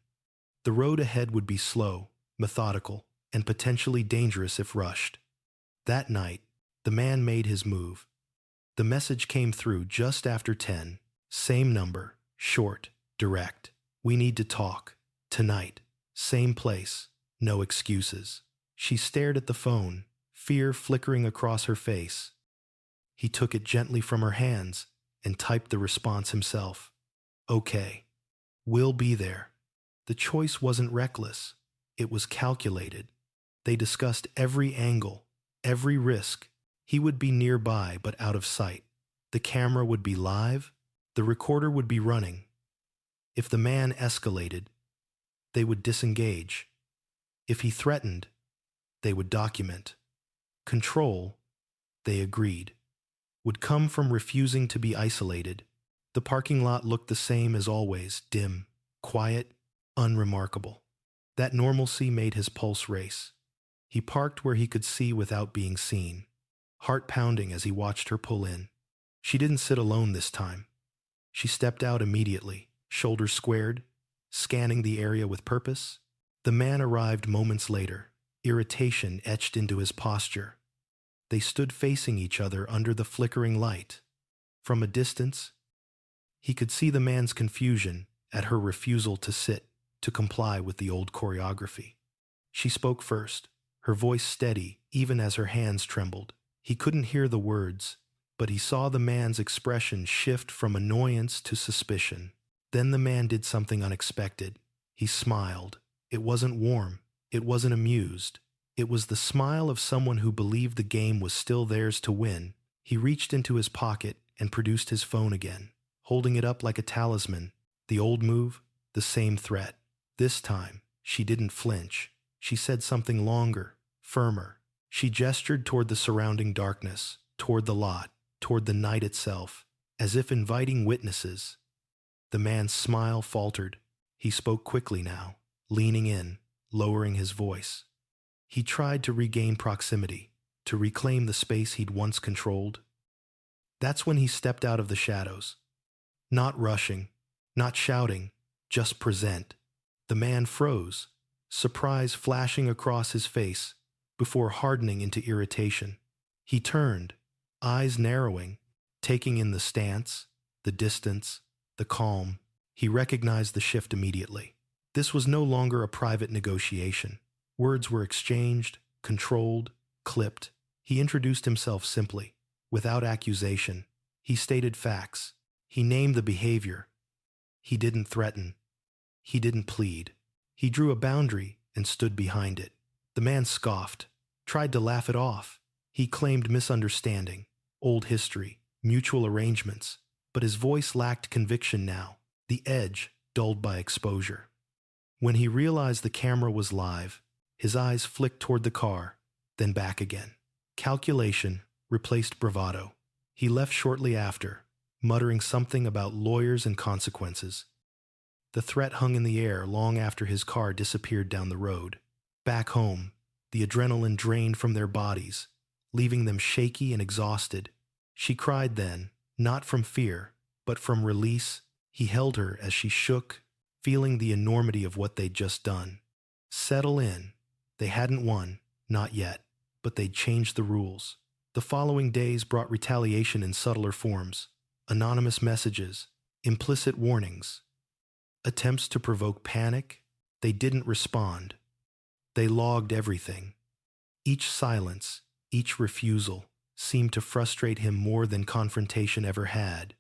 Speaker 1: The road ahead would be slow, methodical, and potentially dangerous if rushed. That night, the man made his move. The message came through just after 10. Same number, short, direct. We need to talk. Tonight. Same place. No excuses. She stared at the phone, fear flickering across her face. He took it gently from her hands and typed the response himself. Okay. We'll be there. The choice wasn't reckless. It was calculated. They discussed every angle, every risk. He would be nearby but out of sight. The camera would be live. The recorder would be running. If the man escalated, they would disengage. If he threatened, they would document. Control, they agreed, would come from refusing to be isolated. The parking lot looked the same as always, dim, quiet, unremarkable. That normalcy made his pulse race. He parked where he could see without being seen, heart pounding as he watched her pull in. She didn't sit alone this time. She stepped out immediately, shoulders squared, scanning the area with purpose. The man arrived moments later, irritation etched into his posture. They stood facing each other under the flickering light. From a distance, he could see the man's confusion at her refusal to sit, to comply with the old choreography. She spoke first, her voice steady even as her hands trembled. He couldn't hear the words, but he saw the man's expression shift from annoyance to suspicion. Then the man did something unexpected. He smiled. It wasn't warm. It wasn't amused. It was the smile of someone who believed the game was still theirs to win. He reached into his pocket and produced his phone again, holding it up like a talisman. The old move, the same threat. This time, she didn't flinch. She said something longer, firmer. She gestured toward the surrounding darkness, toward the lot, toward the night itself, as if inviting witnesses. The man's smile faltered. He spoke quickly now, leaning in, lowering his voice. He tried to regain proximity, to reclaim the space he'd once controlled. That's when he stepped out of the shadows. Not rushing, not shouting, just present. The man froze, surprise flashing across his face, before hardening into irritation. He turned, eyes narrowing, taking in the stance, the distance, the calm. He recognized the shift immediately. This was no longer a private negotiation. Words were exchanged, controlled, clipped. He introduced himself simply, without accusation. He stated facts. He named the behavior. He didn't threaten. He didn't plead. He drew a boundary and stood behind it. The man scoffed, tried to laugh it off. He claimed misunderstanding, old history, mutual arrangements, but his voice lacked conviction now, the edge dulled by exposure. When he realized the camera was live, his eyes flicked toward the car, then back again. Calculation replaced bravado. He left shortly after, muttering something about lawyers and consequences. The threat hung in the air long after his car disappeared down the road. Back home, the adrenaline drained from their bodies, leaving them shaky and exhausted. She cried then, not from fear, but from release. He held her as she shook, feeling the enormity of what they'd just done. Settle in. They hadn't won, not yet, but they'd changed the rules. The following days brought retaliation in subtler forms, anonymous messages, implicit warnings, attempts to provoke panic. They didn't respond. They logged everything. Each silence, each refusal, seemed to frustrate him more than confrontation ever had.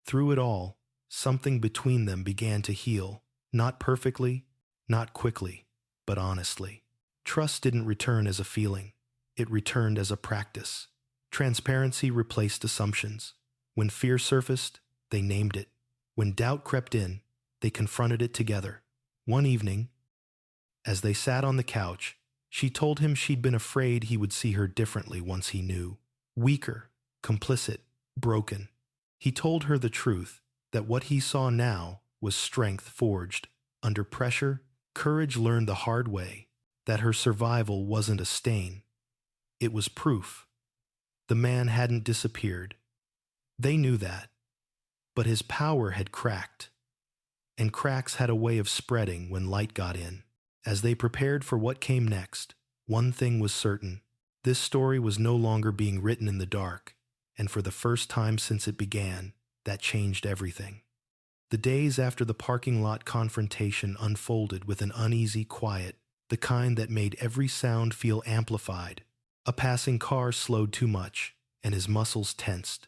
Speaker 1: Through it all, something between them began to heal, not perfectly, not quickly, but honestly. Trust didn't return as a feeling. It returned as a practice. Transparency replaced assumptions. When fear surfaced, they named it. When doubt crept in, they confronted it together. One evening, as they sat on the couch, she told him she'd been afraid he would see her differently once he knew. Weaker, complicit, broken. He told her the truth, that what he saw now was strength forged under pressure, courage learned the hard way, that her survival wasn't a stain. It was proof. The man hadn't disappeared. They knew that. But his power had cracked. And cracks had a way of spreading when light got in. As they prepared for what came next, one thing was certain. This story was no longer being written in the dark, and for the first time since it began, that changed everything. The days after the parking lot confrontation unfolded with an uneasy quiet, the kind that made every sound feel amplified. A passing car slowed too much, and his muscles tensed.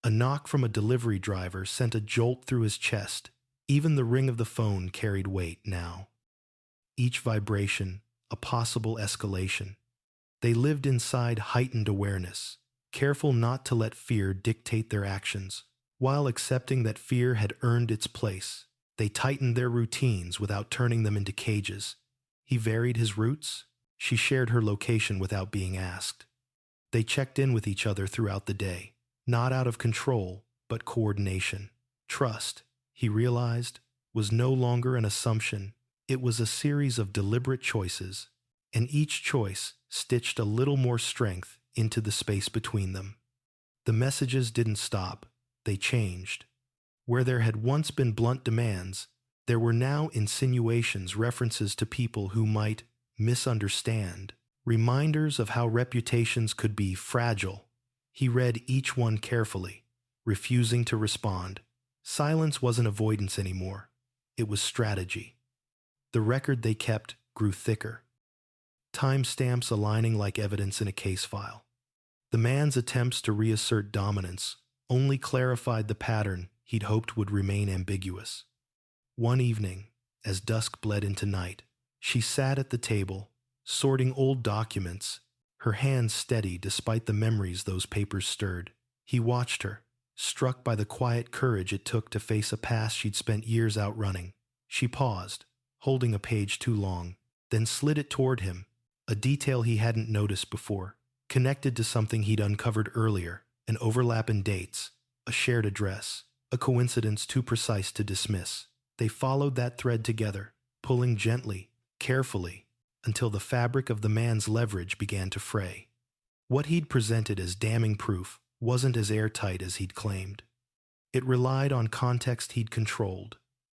Speaker 1: A knock from a delivery driver sent a jolt through his chest. Even the ring of the phone carried weight now. Each vibration, a possible escalation. They lived inside heightened awareness, careful not to let fear dictate their actions. While accepting that fear had earned its place, they tightened their routines without turning them into cages. He varied his routes. She shared her location without being asked. They checked in with each other throughout the day, not out of control, but coordination. Trust, he realized, was no longer an assumption. It was a series of deliberate choices, and each choice stitched a little more strength into the space between them. The messages didn't stop, they changed. Where there had once been blunt demands, there were now insinuations, references to people who might misunderstand, reminders of how reputations could be fragile. He read each one carefully, refusing to respond. Silence wasn't avoidance anymore. It was strategy. The record they kept grew thicker, timestamps aligning like evidence in a case file. The man's attempts to reassert dominance only clarified the pattern he'd hoped would remain ambiguous. One evening, as dusk bled into night, she sat at the table, sorting old documents, her hands steady despite the memories those papers stirred. He watched her, struck by the quiet courage it took to face a past she'd spent years outrunning. She paused, holding a page too long, then slid it toward him, a detail he hadn't noticed before, connected to something he'd uncovered earlier, an overlap in dates, a shared address, a coincidence too precise to dismiss. They followed that thread together, pulling gently, carefully, until the fabric of the man's leverage began to fray. What he'd presented as damning proof wasn't as airtight as he'd claimed. It relied on context he'd controlled,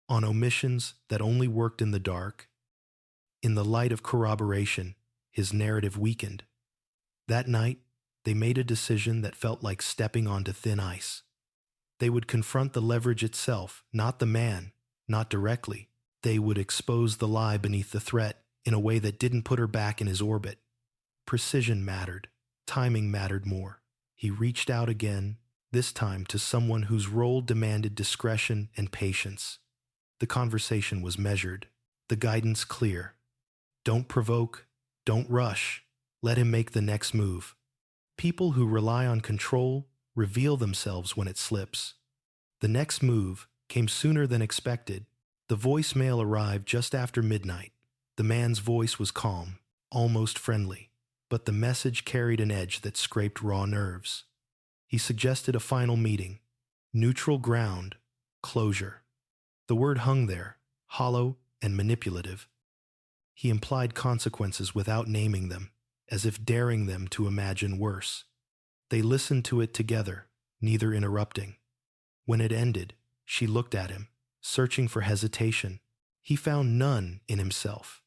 Speaker 1: on omissions that only worked in the dark. In the light of corroboration, his narrative weakened. That night, they made a decision that felt like stepping onto thin ice. They would confront the leverage itself, not the man, not directly. They would expose the lie beneath the threat in a way that didn't put her back in his orbit. Precision mattered. Timing mattered more. He reached out again, this time to someone whose role demanded discretion and patience. The conversation was measured, the guidance clear. Don't provoke, don't rush, let him make the next move. People who rely on control reveal themselves when it slips. The next move came sooner than expected. The voicemail arrived just after midnight. The man's voice was calm, almost friendly, but the message carried an edge that scraped raw nerves. He suggested a final meeting, neutral ground, closure. The word hung there, hollow and manipulative. He implied consequences without naming them, as if daring them to imagine worse. They listened to it together, neither interrupting. When it ended, she looked at him, searching for hesitation. He found none in himself.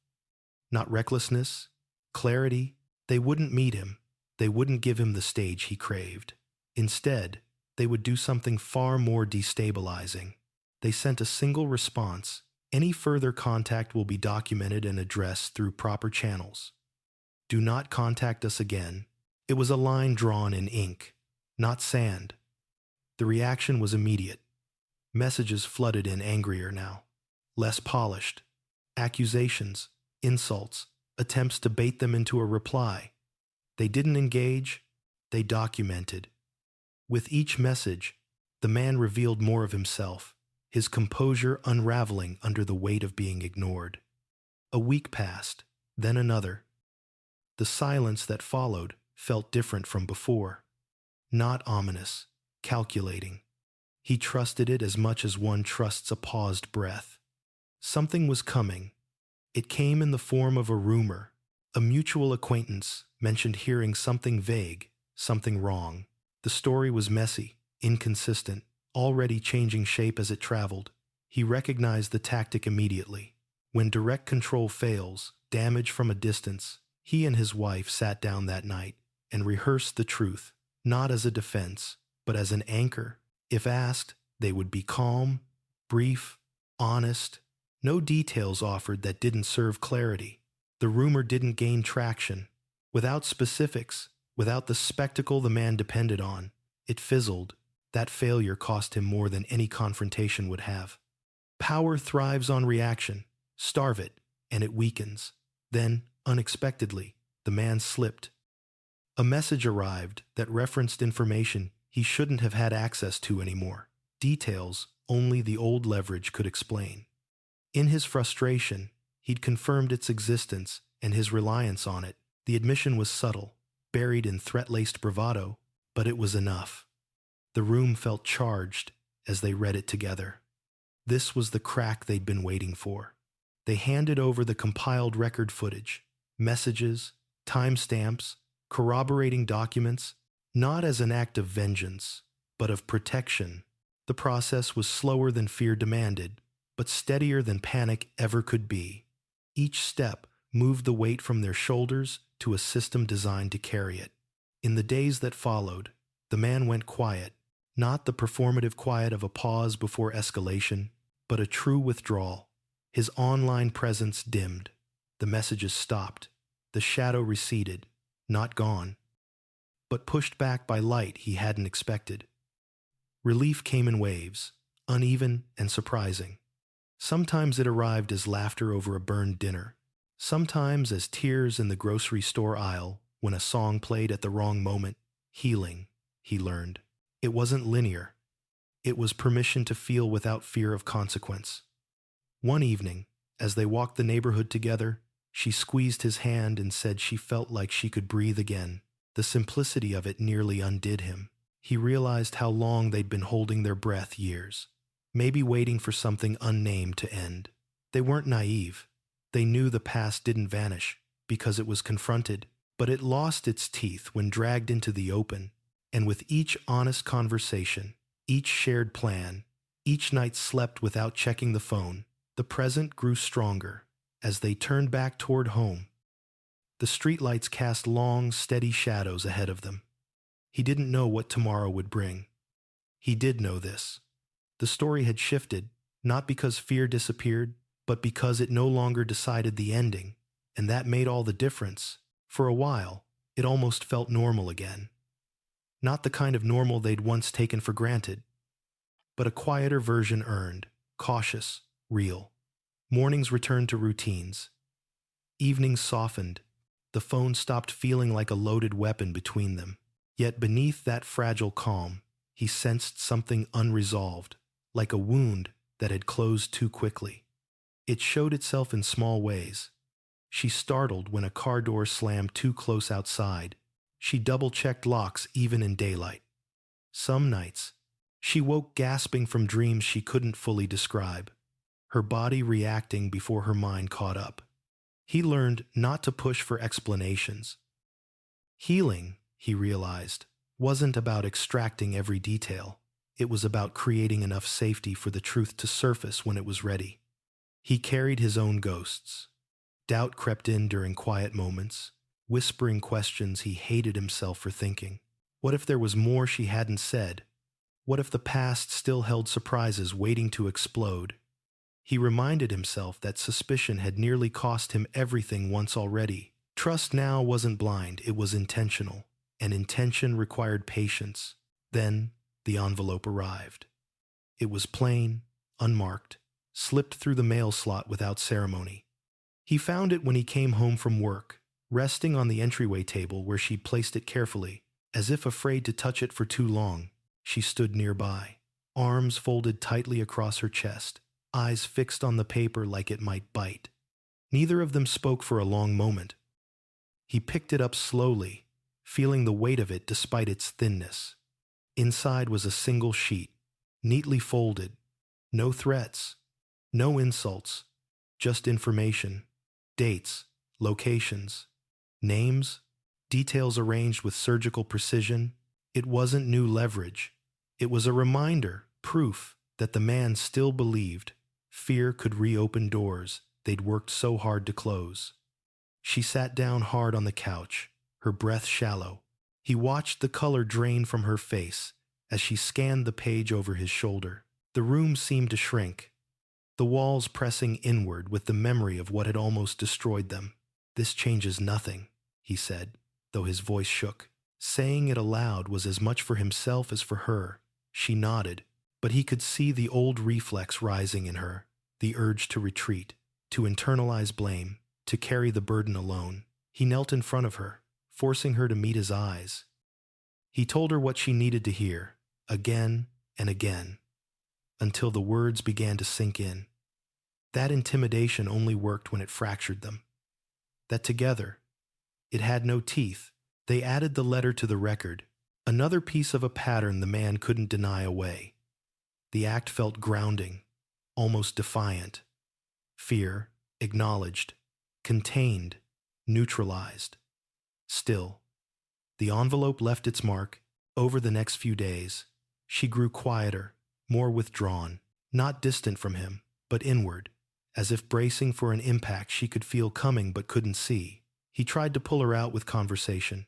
Speaker 1: Not recklessness, clarity. They wouldn't meet him. They wouldn't give him the stage he craved. Instead, they would do something far more destabilizing. They sent a single response. Any further contact will be documented and addressed through proper channels. Do not contact us again. It was a line drawn in ink, not sand. The reaction was immediate. Messages flooded in angrier now, less polished. Accusations, insults, attempts to bait them into a reply. They didn't engage, they documented. With each message, the man revealed more of himself, his composure unraveling under the weight of being ignored. A week passed, then another. The silence that followed felt different from before. Not ominous, calculating. He trusted it as much as one trusts a paused breath. Something was coming. It came in the form of a rumor. A mutual acquaintance mentioned hearing something vague, something wrong. The story was messy, inconsistent, already changing shape as it traveled. He recognized the tactic immediately. When direct control fails, damage from a distance, he and his wife sat down that night and rehearsed the truth, not as a defense, but as an anchor. If asked, they would be calm, brief, honest. No details offered that didn't serve clarity. The rumor didn't gain traction. Without specifics, without the spectacle the man depended on, it fizzled. That failure cost him more than any confrontation would have. Power thrives on reaction. Starve it, and it weakens. Then, unexpectedly, the man slipped. A message arrived that referenced information he shouldn't have had access to anymore. Details only the old leverage could explain. In his frustration, he'd confirmed its existence and his reliance on it. The admission was subtle, buried in threat-laced bravado, but it was enough. The room felt charged as they read it together. This was the crack they'd been waiting for. They handed over the compiled record footage, messages, timestamps, corroborating documents, not as an act of vengeance, but of protection. The process was slower than fear demanded, but steadier than panic ever could be. Each step moved the weight from their shoulders to a system designed to carry it. In the days that followed, the man went quiet, not the performative quiet of a pause before escalation, but a true withdrawal. His online presence dimmed. The messages stopped. The shadow receded, not gone, but pushed back by light he hadn't expected. Relief came in waves, uneven and surprising. Sometimes it arrived as laughter over a burned dinner, sometimes as tears in the grocery store aisle when a song played at the wrong moment. Healing, he learned. It wasn't linear. It was permission to feel without fear of consequence. One evening, as they walked the neighborhood together, she squeezed his hand and said she felt like she could breathe again. The simplicity of it nearly undid him. He realized how long they'd been holding their breath, years, maybe waiting for something unnamed to end. They weren't naive. They knew the past didn't vanish because it was confronted, but it lost its teeth when dragged into the open. And with each honest conversation, each shared plan, each night slept without checking the phone, the present grew stronger. As they turned back toward home, the streetlights cast long, steady shadows ahead of them. He didn't know what tomorrow would bring. He did know this. The story had shifted, not because fear disappeared, but because it no longer decided the ending, and that made all the difference. For a while, it almost felt normal again. Not the kind of normal they'd once taken for granted, but a quieter version earned, cautious, real. Mornings returned to routines. Evenings softened. The phone stopped feeling like a loaded weapon between them. Yet beneath that fragile calm, he sensed something unresolved, like a wound that had closed too quickly. It showed itself in small ways. She startled when a car door slammed too close outside. She double-checked locks even in daylight. Some nights, she woke gasping from dreams she couldn't fully describe, her body reacting before her mind caught up. He learned not to push for explanations. Healing, he realized, wasn't about extracting every detail. It was about creating enough safety for the truth to surface when it was ready. He carried his own ghosts. Doubt crept in during quiet moments, whispering questions he hated himself for thinking. What if there was more she hadn't said? What if the past still held surprises waiting to explode? He reminded himself that suspicion had nearly cost him everything once already. Trust now wasn't blind, it was intentional, and intention required patience. Then the envelope arrived. It was plain, unmarked, slipped through the mail slot without ceremony. He found it when he came home from work, resting on the entryway table where she'd placed it carefully. As if afraid to touch it for too long, she stood nearby, arms folded tightly across her chest, eyes fixed on the paper like it might bite. Neither of them spoke for a long moment. He picked it up slowly, feeling the weight of it despite its thinness. Inside was a single sheet, neatly folded. No threats, no insults, just information, dates, locations, names, details arranged with surgical precision. It wasn't new leverage. It was a reminder, proof, that the man still believed fear could reopen doors they'd worked so hard to close. She sat down hard on the couch, her breath shallow. He watched the color drain from her face as she scanned the page over his shoulder. The room seemed to shrink, the walls pressing inward with the memory of what had almost destroyed them. "This changes nothing," he said, though his voice shook. Saying it aloud was as much for himself as for her. She nodded, but he could see the old reflex rising in her, the urge to retreat, to internalize blame, to carry the burden alone. He knelt in front of her, forcing her to meet his eyes. He told her what she needed to hear, again and again, until the words began to sink in. That intimidation only worked when it fractured them. That together, it had no teeth. They added the letter to the record, another piece of a pattern the man couldn't deny away. The act felt grounding, almost defiant. Fear, acknowledged, contained, neutralized. Still, the envelope left its mark. Over the next few days, she grew quieter, more withdrawn, not distant from him, but inward, as if bracing for an impact she could feel coming but couldn't see. He tried to pull her out with conversation,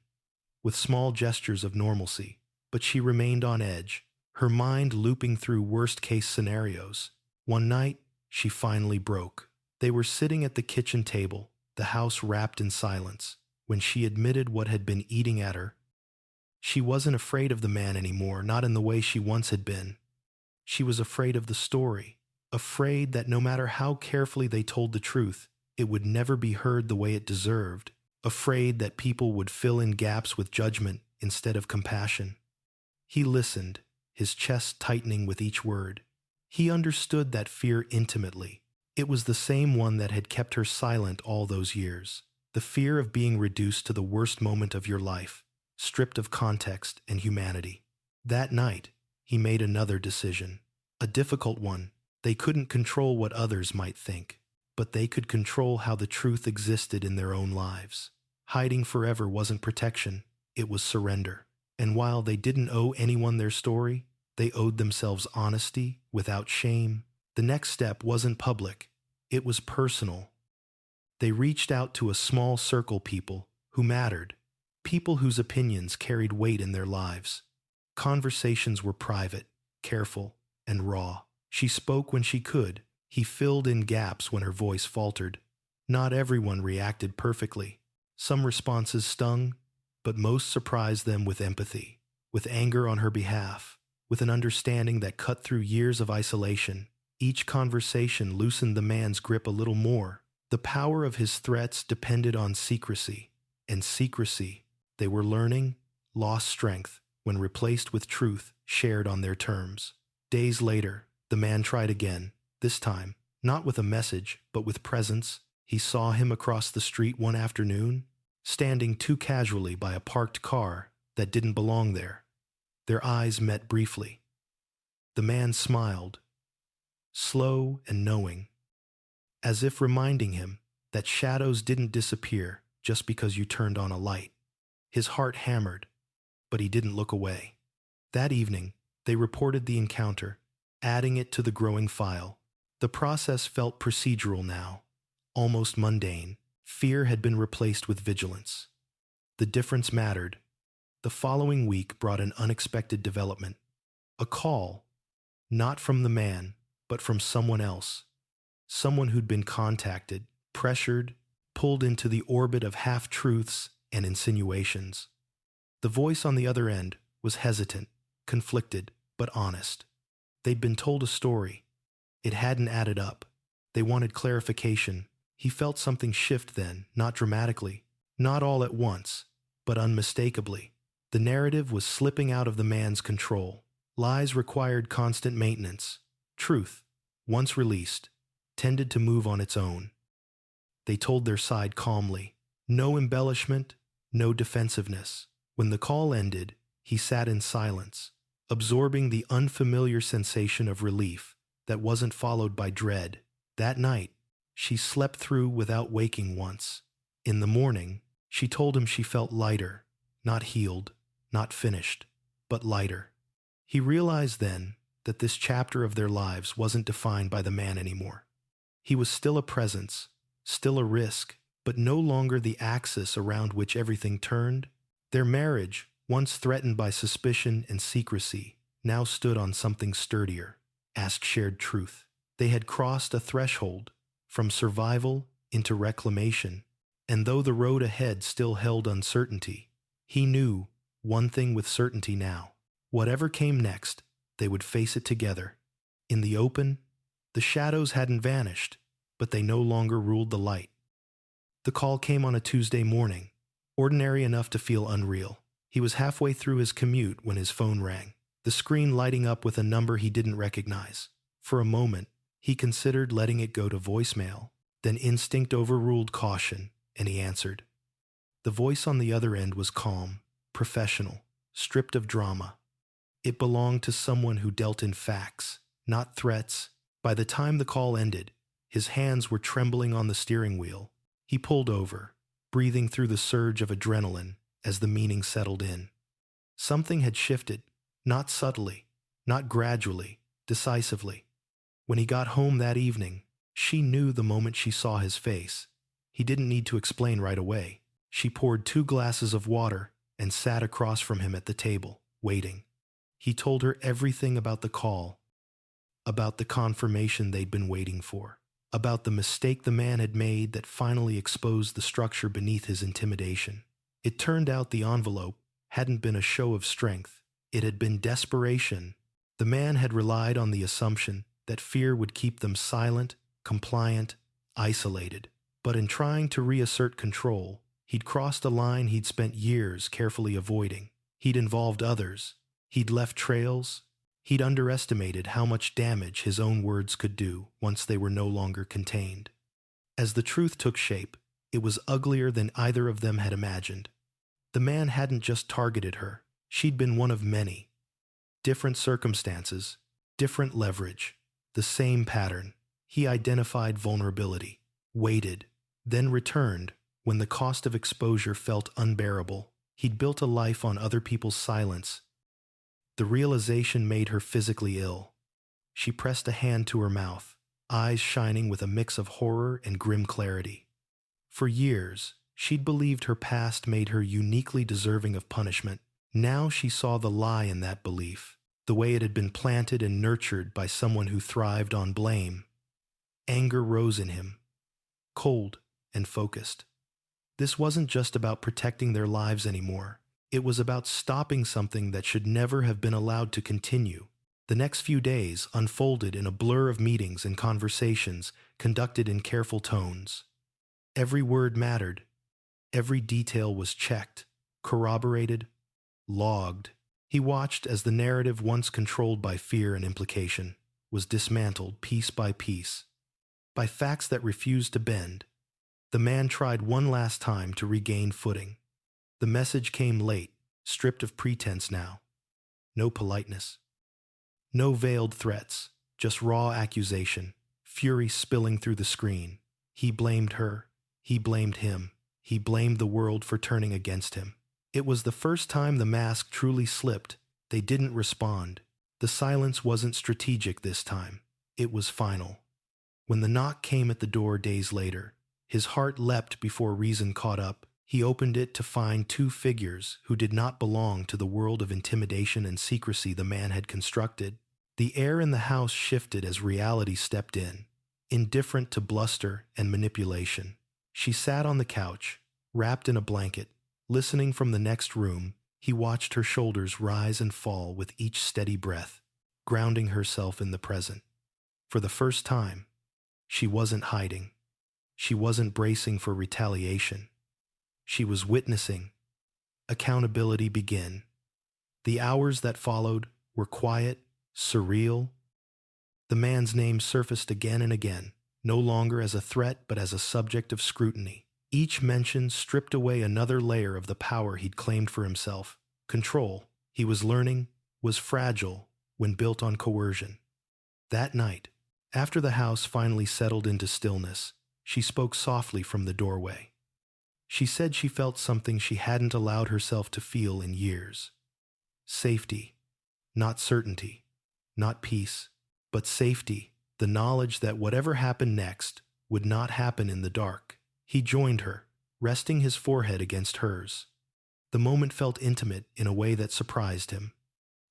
Speaker 1: with small gestures of normalcy, but she remained on edge, her mind looping through worst-case scenarios. One night, she finally broke. They were sitting at the kitchen table, the house wrapped in silence, when she admitted what had been eating at her. She wasn't afraid of the man anymore, not in the way she once had been. She was afraid of the story, afraid that no matter how carefully they told the truth, it would never be heard the way it deserved, afraid that people would fill in gaps with judgment instead of compassion. He listened, his chest tightening with each word. He understood that fear intimately. It was the same one that had kept her silent all those years. The fear of being reduced to the worst moment of your life, stripped of context and humanity. That night, he made another decision. A difficult one. They couldn't control what others might think, but they could control how the truth existed in their own lives. Hiding forever wasn't protection, it was surrender. And while they didn't owe anyone their story, they owed themselves honesty without shame. The next step wasn't public, it was personal. They reached out to a small circle people who mattered, people whose opinions carried weight in their lives. Conversations were private, careful, and raw. She spoke when she could. He filled in gaps when her voice faltered. Not everyone reacted perfectly. Some responses stung, but most surprised them with empathy, with anger on her behalf, with an understanding that cut through years of isolation. Each conversation loosened the man's grip a little more. The power of his threats depended on secrecy, and secrecy, they were learning, lost strength when replaced with truth shared on their terms. Days later, the man tried again, this time, not with a message, but with presence. He saw him across the street one afternoon, standing too casually by a parked car that didn't belong there. Their eyes met briefly. The man smiled, slow and knowing, as if reminding him that shadows didn't disappear just because you turned on a light. His heart hammered, but he didn't look away. That evening, they reported the encounter, adding it to the growing file. The process felt procedural now, almost mundane. Fear had been replaced with vigilance. The difference mattered. The following week brought an unexpected development. A call, not from the man, but from someone else. Someone who'd been contacted, pressured, pulled into the orbit of half-truths and insinuations. The voice on the other end was hesitant, conflicted, but honest. They'd been told a story. It hadn't added up. They wanted clarification. He felt something shift then, not dramatically, not all at once, but unmistakably. The narrative was slipping out of the man's control. Lies required constant maintenance. Truth, once released, tended to move on its own. They told their side calmly. No embellishment, no defensiveness. When the call ended, he sat in silence, absorbing the unfamiliar sensation of relief that wasn't followed by dread. That night, she slept through without waking once. In the morning, she told him she felt lighter, not healed, not finished, but lighter. He realized then that this chapter of their lives wasn't defined by the man anymore. He was still a presence, still a risk, but no longer the axis around which everything turned. Their marriage, once threatened by suspicion and secrecy, now stood on something sturdier, asked shared truth. They had crossed a threshold, from survival into reclamation, and though the road ahead still held uncertainty, he knew one thing with certainty now. Whatever came next, they would face it together. In the open, the shadows hadn't vanished, but they no longer ruled the light. The call came on a Tuesday morning, ordinary enough to feel unreal. He was halfway through his commute when his phone rang, the screen lighting up with a number he didn't recognize. For a moment, he considered letting it go to voicemail, then instinct overruled caution, and he answered. The voice on the other end was calm, professional, stripped of drama. It belonged to someone who dealt in facts, not threats, By the time the call ended, his hands were trembling on the steering wheel. He pulled over, breathing through the surge of adrenaline as the meaning settled in. Something had shifted, not subtly, not gradually, decisively. When he got home that evening, she knew the moment she saw his face. He didn't need to explain right away. She poured 2 glasses of water and sat across from him at the table, waiting. He told her everything about the call, about the confirmation they'd been waiting for, about the mistake the man had made that finally exposed the structure beneath his intimidation. It turned out the envelope hadn't been a show of strength. It had been desperation. The man had relied on the assumption that fear would keep them silent, compliant, isolated. But in trying to reassert control, he'd crossed a line he'd spent years carefully avoiding. He'd involved others. He'd left trails. He'd underestimated how much damage his own words could do once they were no longer contained. As the truth took shape, it was uglier than either of them had imagined. The man hadn't just targeted her. She'd been one of many. Different circumstances, different leverage, the same pattern. He identified vulnerability, waited, then returned when the cost of exposure felt unbearable. He'd built a life on other people's silence. The realization made her physically ill. She pressed a hand to her mouth, eyes shining with a mix of horror and grim clarity. For years, she'd believed her past made her uniquely deserving of punishment. Now she saw the lie in that belief, the way it had been planted and nurtured by someone who thrived on blame. Anger rose in him, cold and focused. This wasn't just about protecting their lives anymore. It was about stopping something that should never have been allowed to continue. The next few days unfolded in a blur of meetings and conversations conducted in careful tones. Every word mattered. Every detail was checked, corroborated, logged. He watched as the narrative, once controlled by fear and implication, was dismantled piece by piece. By facts that refused to bend, the man tried one last time to regain footing. The message came late, stripped of pretense now. No politeness. No veiled threats, just raw accusation, fury spilling through the screen. He blamed her. He blamed him. He blamed the world for turning against him. It was the first time the mask truly slipped. They didn't respond. The silence wasn't strategic this time. It was final. When the knock came at the door days later, his heart leapt before reason caught up. He opened it to find 2 figures who did not belong to the world of intimidation and secrecy the man had constructed. The air in the house shifted as reality stepped in, indifferent to bluster and manipulation. She sat on the couch, wrapped in a blanket, listening from the next room. He watched her shoulders rise and fall with each steady breath, grounding herself in the present. For the first time, she wasn't hiding. She wasn't bracing for retaliation. She was witnessing accountability begin. The hours that followed were quiet, surreal. The man's name surfaced again and again, no longer as a threat but as a subject of scrutiny. Each mention stripped away another layer of the power he'd claimed for himself. Control, he was learning, was fragile when built on coercion. That night, after the house finally settled into stillness, she spoke softly from the doorway. She said she felt something she hadn't allowed herself to feel in years. Safety, not certainty, not peace, but safety, the knowledge that whatever happened next would not happen in the dark. He joined her, resting his forehead against hers. The moment felt intimate in a way that surprised him.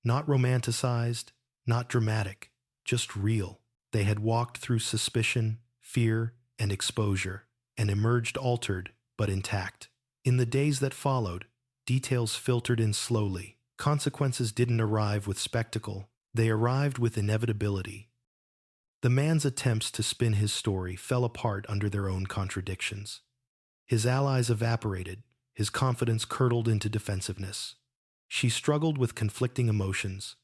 Speaker 1: Not romanticized, not dramatic, just real. They had walked through suspicion, fear, and exposure, and emerged altered but intact. In the days that followed, details filtered in slowly. Consequences didn't arrive with spectacle. They arrived with inevitability. The man's attempts to spin his story fell apart under their own contradictions. His allies evaporated. His confidence curdled into defensiveness. She struggled with conflicting emotions.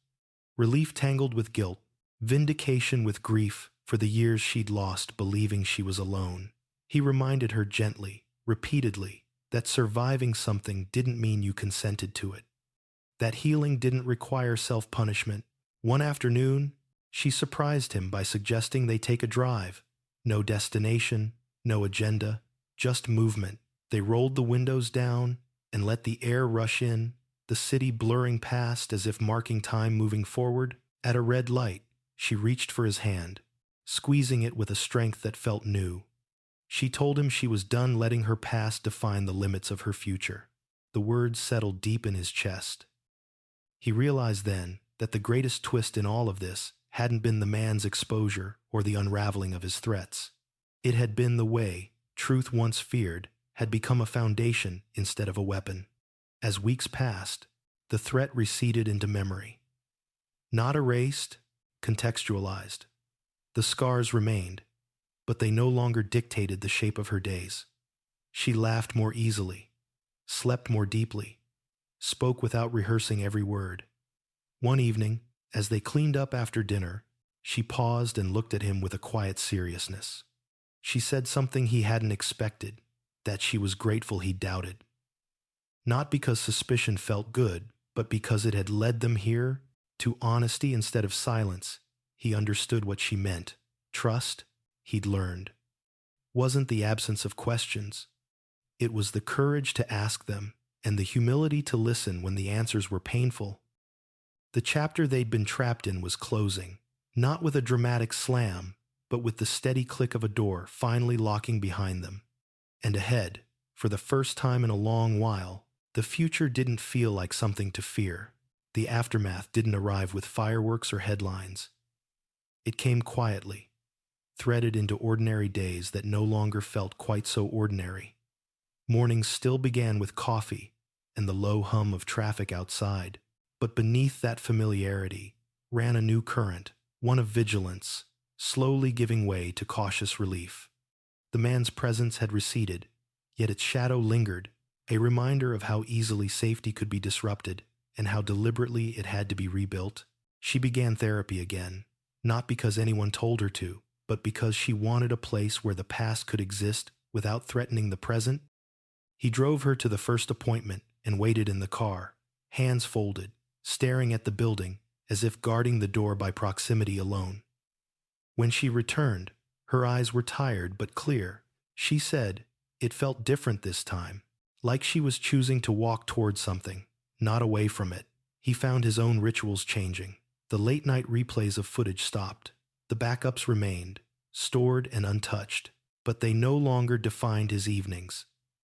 Speaker 1: Relief tangled with guilt. Vindication with grief for the years she'd lost believing she was alone. He reminded her gently, repeatedly, that surviving something didn't mean you consented to it. That healing didn't require self-punishment. One afternoon, She surprised him by suggesting they take a drive. No destination, no agenda, just movement. They rolled the windows down and let the air rush in, the city blurring past as if marking time moving forward. At a red light, she reached for his hand, squeezing it with a strength that felt new. She told him she was done letting her past define the limits of her future. The words settled deep in his chest. He realized then that the greatest twist in all of this hadn't been the man's exposure or the unraveling of his threats. It had been the way truth once feared had become a foundation instead of a weapon. As weeks passed, the threat receded into memory. Not erased, contextualized. The scars remained, but they no longer dictated the shape of her days. She laughed more easily, slept more deeply, spoke without rehearsing every word. One evening, as they cleaned up after dinner, she paused and looked at him with a quiet seriousness. She said something he hadn't expected, that she was grateful he doubted. Not because suspicion felt good, but because it had led them here, to honesty instead of silence. He understood what she meant. Trust, he'd learned, wasn't the absence of questions. It was the courage to ask them, and the humility to listen when the answers were painful. The chapter they'd been trapped in was closing, not with a dramatic slam, but with the steady click of a door finally locking behind them. And ahead, for the first time in a long while, the future didn't feel like something to fear. The aftermath didn't arrive with fireworks or headlines. It came quietly, threaded into ordinary days that no longer felt quite so ordinary. Mornings still began with coffee and the low hum of traffic outside, but beneath that familiarity ran a new current, one of vigilance, slowly giving way to cautious relief. The man's presence had receded, yet its shadow lingered, a reminder of how easily safety could be disrupted and how deliberately it had to be rebuilt. She began therapy again, not because anyone told her to, but because she wanted a place where the past could exist without threatening the present. He drove her to the first appointment and waited in the car, hands folded, staring at the building as if guarding the door by proximity alone. When she returned, her eyes were tired but clear. She said it felt different this time, like she was choosing to walk toward something, not away from it. He found his own rituals changing. The late-night replays of footage stopped. The backups remained, stored and untouched, but they no longer defined his evenings.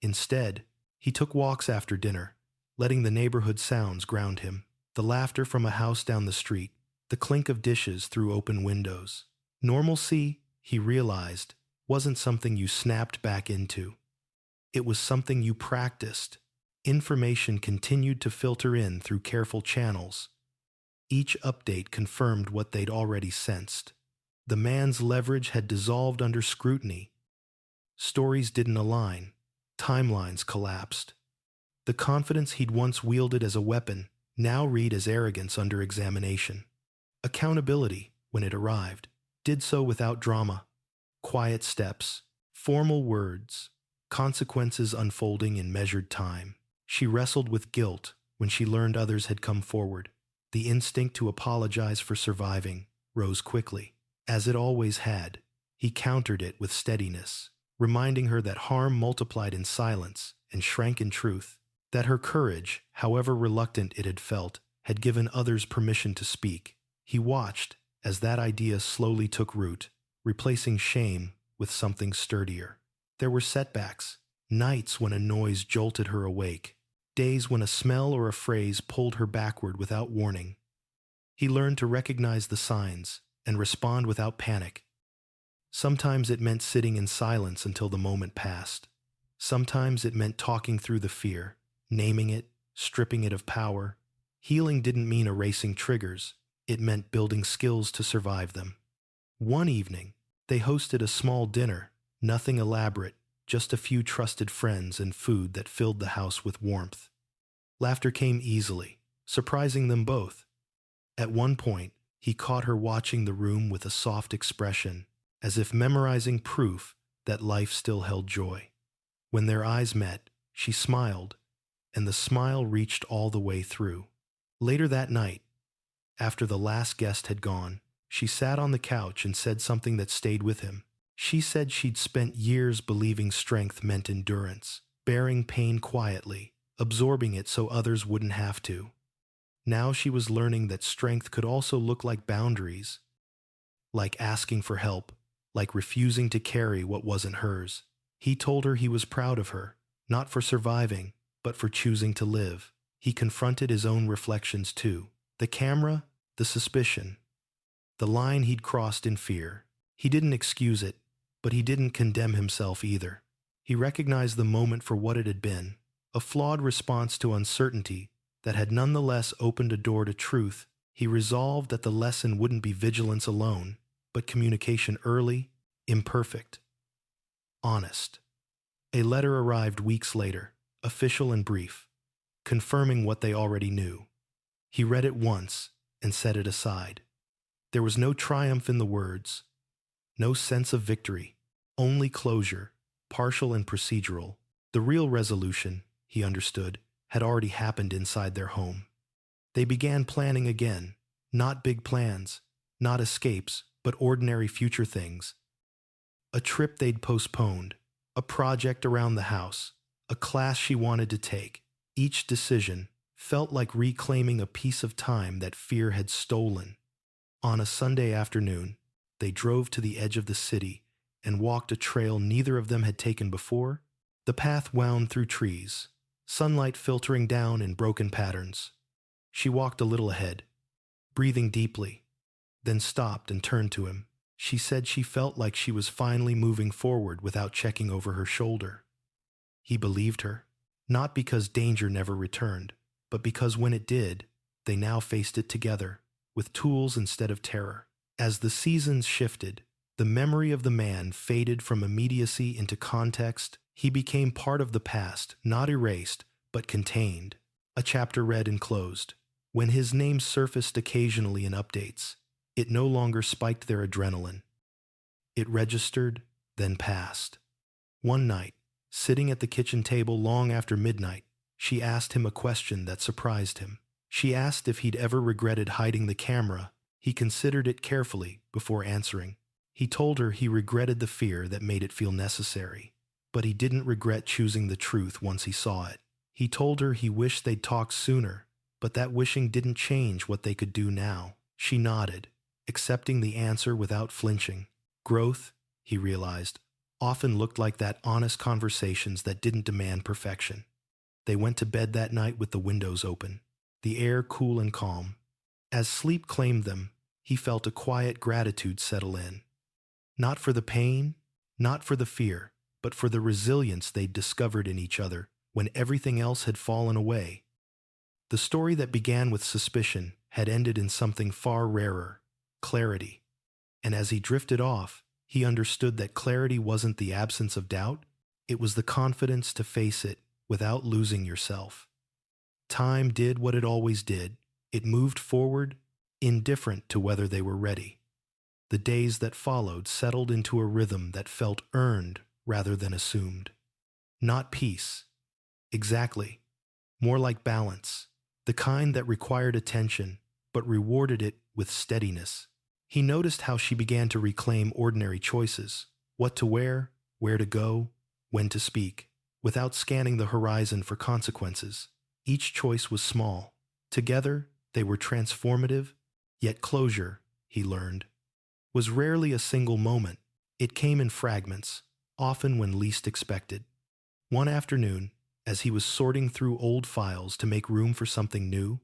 Speaker 1: Instead, he took walks after dinner, letting the neighborhood sounds ground him. The laughter from a house down the street, the clink of dishes through open windows. Normalcy, he realized, wasn't something you snapped back into. It was something you practiced. Information continued to filter in through careful channels. Each update confirmed what they'd already sensed. The man's leverage had dissolved under scrutiny. Stories didn't align. Timelines collapsed. The confidence he'd once wielded as a weapon now read as arrogance under examination. Accountability, when it arrived, did so without drama. Quiet steps, formal words, consequences unfolding in measured time. She wrestled with guilt when she learned others had come forward. The instinct to apologize for surviving rose quickly. As it always had, he countered it with steadiness, reminding her that harm multiplied in silence and shrank in truth, that her courage, however reluctant it had felt, had given others permission to speak. He watched as that idea slowly took root, replacing shame with something sturdier. There were setbacks, nights when a noise jolted her awake, days when a smell or a phrase pulled her backward without warning. He learned to recognize the signs and respond without panic. Sometimes it meant sitting in silence until the moment passed. Sometimes it meant talking through the fear, naming it, stripping it of power. Healing didn't mean erasing triggers. It meant building skills to survive them. One evening, they hosted a small dinner, nothing elaborate, just a few trusted friends and food that filled the house with warmth. Laughter came easily, surprising them both. At one point, he caught her watching the room with a soft expression, as if memorizing proof that life still held joy. When their eyes met, she smiled, and the smile reached all the way through. Later that night, after the last guest had gone, She sat on the couch and said something that stayed with him. She said she'd spent years believing strength meant endurance, bearing pain quietly, absorbing it so others wouldn't have to. Now she was learning that strength could also look like boundaries, like asking for help, like refusing to carry what wasn't hers. He told her he was proud of her, not for surviving, but for choosing to live. He confronted his own reflections too. The camera, the suspicion, the line he'd crossed in fear. He didn't excuse it, but he didn't condemn himself either. He recognized the moment for what it had been, a flawed response to uncertainty that had nonetheless opened a door to truth. He resolved that the lesson wouldn't be vigilance alone, but communication early, imperfect, honest. A letter arrived weeks later, official and brief, confirming what they already knew. He read it once and set it aside. There was no triumph in the words, no sense of victory, only closure, partial and procedural. The real resolution, he understood, had already happened inside their home. They began planning again, not big plans, not escapes, but ordinary future things. A trip they'd postponed, a project around the house, a class she wanted to take. Each decision felt like reclaiming a piece of time that fear had stolen. On a Sunday afternoon, they drove to the edge of the city and walked a trail neither of them had taken before. The path wound through trees, sunlight filtering down in broken patterns. She walked a little ahead, breathing deeply, then stopped and turned to him. She said she felt like she was finally moving forward without checking over her shoulder. He believed her, not because danger never returned, but because when it did, they now faced it together, with tools instead of terror. As the seasons shifted, the memory of the man faded from immediacy into context. He became part of the past, not erased, but contained. A chapter read and closed. When his name surfaced occasionally in updates, it no longer spiked their adrenaline. It registered, then passed. One night, sitting at the kitchen table long after midnight, she asked him a question that surprised him. She asked if he'd ever regretted hiding the camera. He considered it carefully before answering. He told her he regretted the fear that made it feel necessary, but he didn't regret choosing the truth once he saw it. He told her he wished they'd talked sooner, but that wishing didn't change what they could do now. She nodded, accepting the answer without flinching. Growth, he realized, often looked like that honest conversations that didn't demand perfection. They went to bed that night with the windows open, the air cool and calm. As sleep claimed them, he felt a quiet gratitude settle in. Not for the pain, not for the fear, but for the resilience they'd discovered in each other when everything else had fallen away. The story that began with suspicion had ended in something far rarer, clarity. And as he drifted off, he understood that clarity wasn't the absence of doubt, it was the confidence to face it without losing yourself. Time did what it always did. It moved forward, indifferent to whether they were ready. The days that followed settled into a rhythm that felt earned rather than assumed. Not peace. Exactly. More like balance, the kind that required attention, but rewarded it with steadiness. He noticed how she began to reclaim ordinary choices, what to wear, where to go, when to speak, without scanning the horizon for consequences. Each choice was small. Together, they were transformative, yet closure, he learned, was rarely a single moment. It came in fragments, often when least expected. One afternoon, as he was sorting through old files to make room for something new,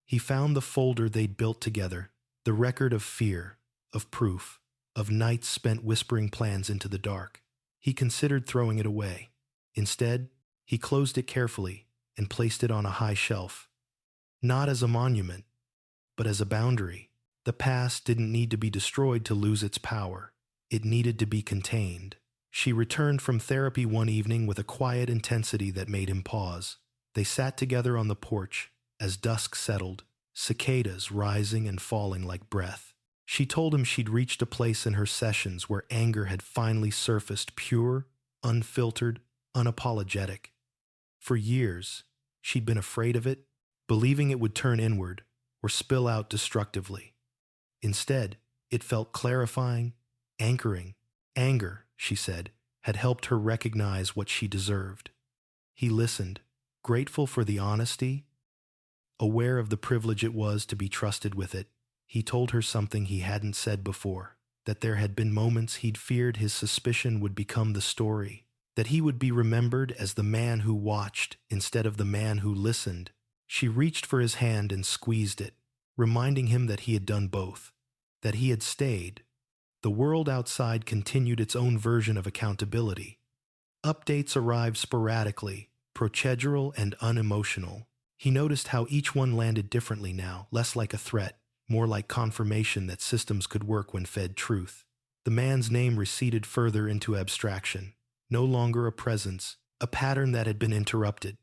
Speaker 1: he found the folder they'd built together, the record of fear, of proof, of nights spent whispering plans into the dark. He considered throwing it away. Instead, he closed it carefully and placed it on a high shelf. Not as a monument, but as a boundary. The past didn't need to be destroyed to lose its power. It needed to be contained. She returned from therapy one evening with a quiet intensity that made him pause. They sat together on the porch as dusk settled, cicadas rising and falling like breath. She told him she'd reached a place in her sessions where anger had finally surfaced, pure, unfiltered, unapologetic. For years, she'd been afraid of it, believing it would turn inward or spill out destructively. Instead, it felt clarifying, anchoring. Anger, she said, had helped her recognize what she deserved. He listened, grateful for the honesty, aware of the privilege it was to be trusted with it. He told her something he hadn't said before, that there had been moments he'd feared his suspicion would become the story, that he would be remembered as the man who watched instead of the man who listened. She reached for his hand and squeezed it, reminding him that he had done both, that he had stayed. The world outside continued its own version of accountability. Updates arrived sporadically, procedural and unemotional. He noticed how each one landed differently now, less like a threat, more like confirmation that systems could work when fed truth. The man's name receded further into abstraction, no longer a presence, a pattern that had been interrupted.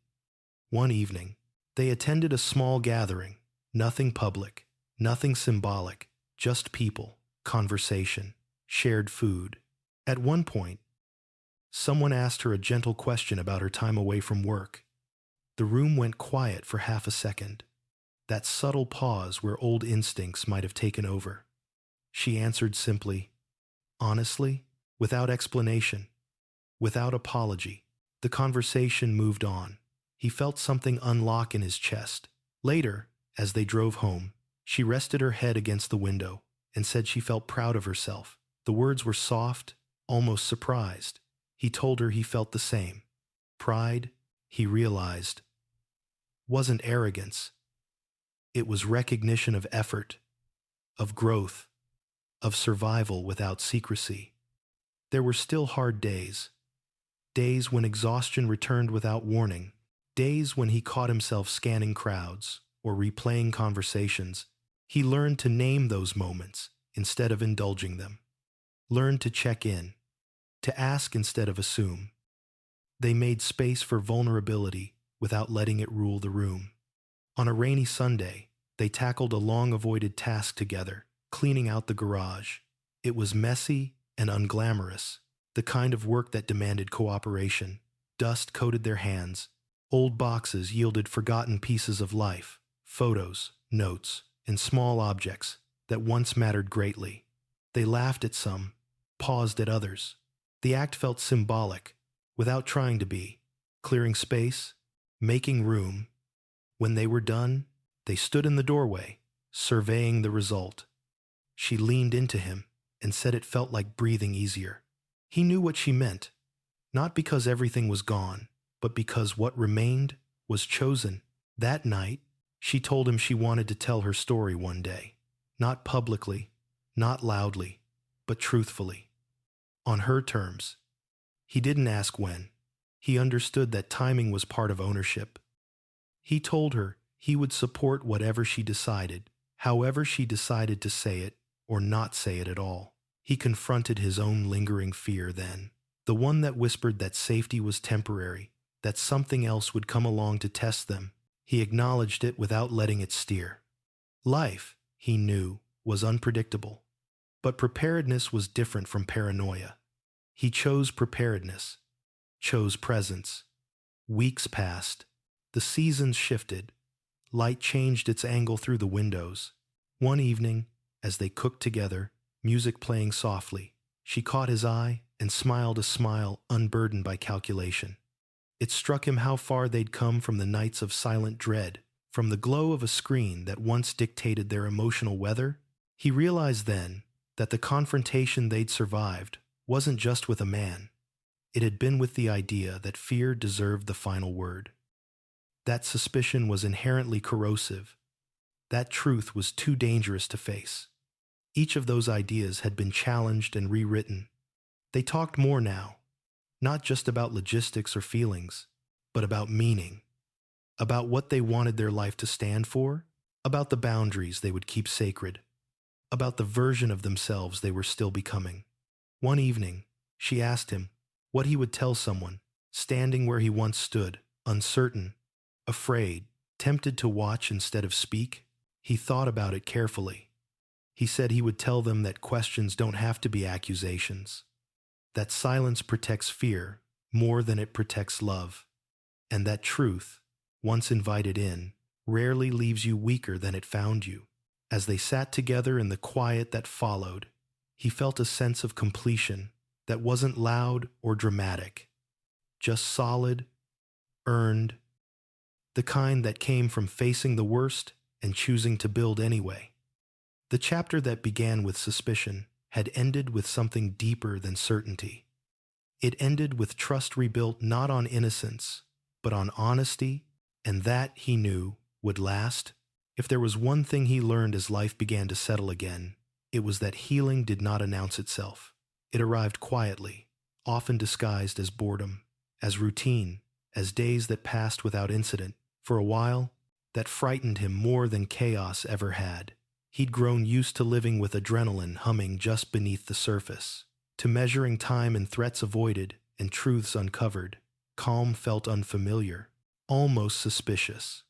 Speaker 1: One evening, they attended a small gathering, nothing public, nothing symbolic, just people, conversation, shared food. At one point, someone asked her a gentle question about her time away from work. The room went quiet for half a second, that subtle pause where old instincts might have taken over. She answered simply, honestly, without explanation, without apology. The conversation moved on. He felt something unlock in his chest. Later, as they drove home, she rested her head against the window and said she felt proud of herself. The words were soft, almost surprised. He told her he felt the same. Pride, he realized, wasn't arrogance. It was recognition of effort, of growth, of survival without secrecy. There were still hard days. Days when exhaustion returned without warning. Days when he caught himself scanning crowds or replaying conversations. He learned to name those moments instead of indulging them. Learned to check in, to ask instead of assume. They made space for vulnerability without letting it rule the room. On a rainy Sunday, they tackled a long-avoided task together, cleaning out the garage. It was messy and unglamorous, the kind of work that demanded cooperation. Dust coated their hands. Old boxes yielded forgotten pieces of life, photos, notes, and small objects that once mattered greatly. They laughed at some, paused at others. The act felt symbolic, without trying to be, clearing space, making room. When they were done, they stood in the doorway, surveying the result. She leaned into him and said it felt like breathing easier. He knew what she meant, not because everything was gone, but because what remained was chosen. That night, she told him she wanted to tell her story one day, not publicly, not loudly, but truthfully. On her terms. He didn't ask when. He understood that timing was part of ownership. He told her he would support whatever she decided, however she decided to say it or not say it at all. He confronted his own lingering fear then, the one that whispered that safety was temporary, that something else would come along to test them. He acknowledged it without letting it steer. Life, he knew, was unpredictable. But preparedness was different from paranoia. He chose preparedness, chose presence. Weeks passed. The seasons shifted. Light changed its angle through the windows. One evening, as they cooked together, music playing softly, she caught his eye and smiled a smile unburdened by calculation. It struck him how far they'd come from the nights of silent dread, from the glow of a screen that once dictated their emotional weather. He realized then that the confrontation they'd survived wasn't just with a man. It had been with the idea that fear deserved the final word. That suspicion was inherently corrosive. That truth was too dangerous to face. Each of those ideas had been challenged and rewritten. They talked more now, not just about logistics or feelings, but about meaning, about what they wanted their life to stand for, about the boundaries they would keep sacred, about the version of themselves they were still becoming. One evening, she asked him what he would tell someone, standing where he once stood, uncertain, afraid, tempted to watch instead of speak. He thought about it carefully. He said he would tell them that questions don't have to be accusations, that silence protects fear more than it protects love, and that truth, once invited in, rarely leaves you weaker than it found you. As they sat together in the quiet that followed, he felt a sense of completion that wasn't loud or dramatic, just solid, earned, the kind that came from facing the worst and choosing to build anyway. The chapter that began with suspicion had ended with something deeper than certainty. It ended with trust rebuilt not on innocence, but on honesty, and that, he knew, would last. If there was one thing he learned as life began to settle again, it was that healing did not announce itself. It arrived quietly, often disguised as boredom, as routine, as days that passed without incident. For a while, that frightened him more than chaos ever had. He'd grown used to living with adrenaline humming just beneath the surface, to measuring time and threats avoided and truths uncovered. Calm felt unfamiliar, almost suspicious.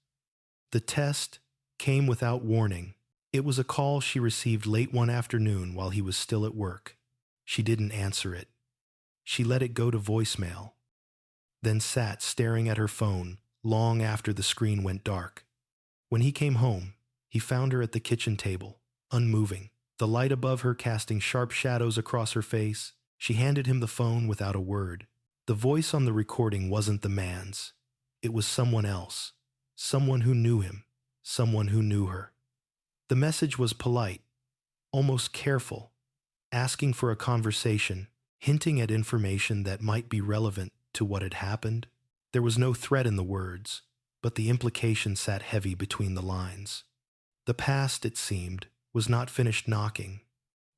Speaker 1: The test came without warning. It was a call she received late one afternoon while he was still at work. She didn't answer it. She let it go to voicemail, then sat staring at her phone long after the screen went dark. When he came home, he found her at the kitchen table, unmoving, the light above her casting sharp shadows across her face. She handed him the phone without a word. The voice on the recording wasn't the man's. It was someone else, someone who knew him, someone who knew her. The message was polite, almost careful, asking for a conversation, hinting at information that might be relevant to what had happened. There was no threat in the words, but the implication sat heavy between the lines. The past, it seemed, was not finished knocking.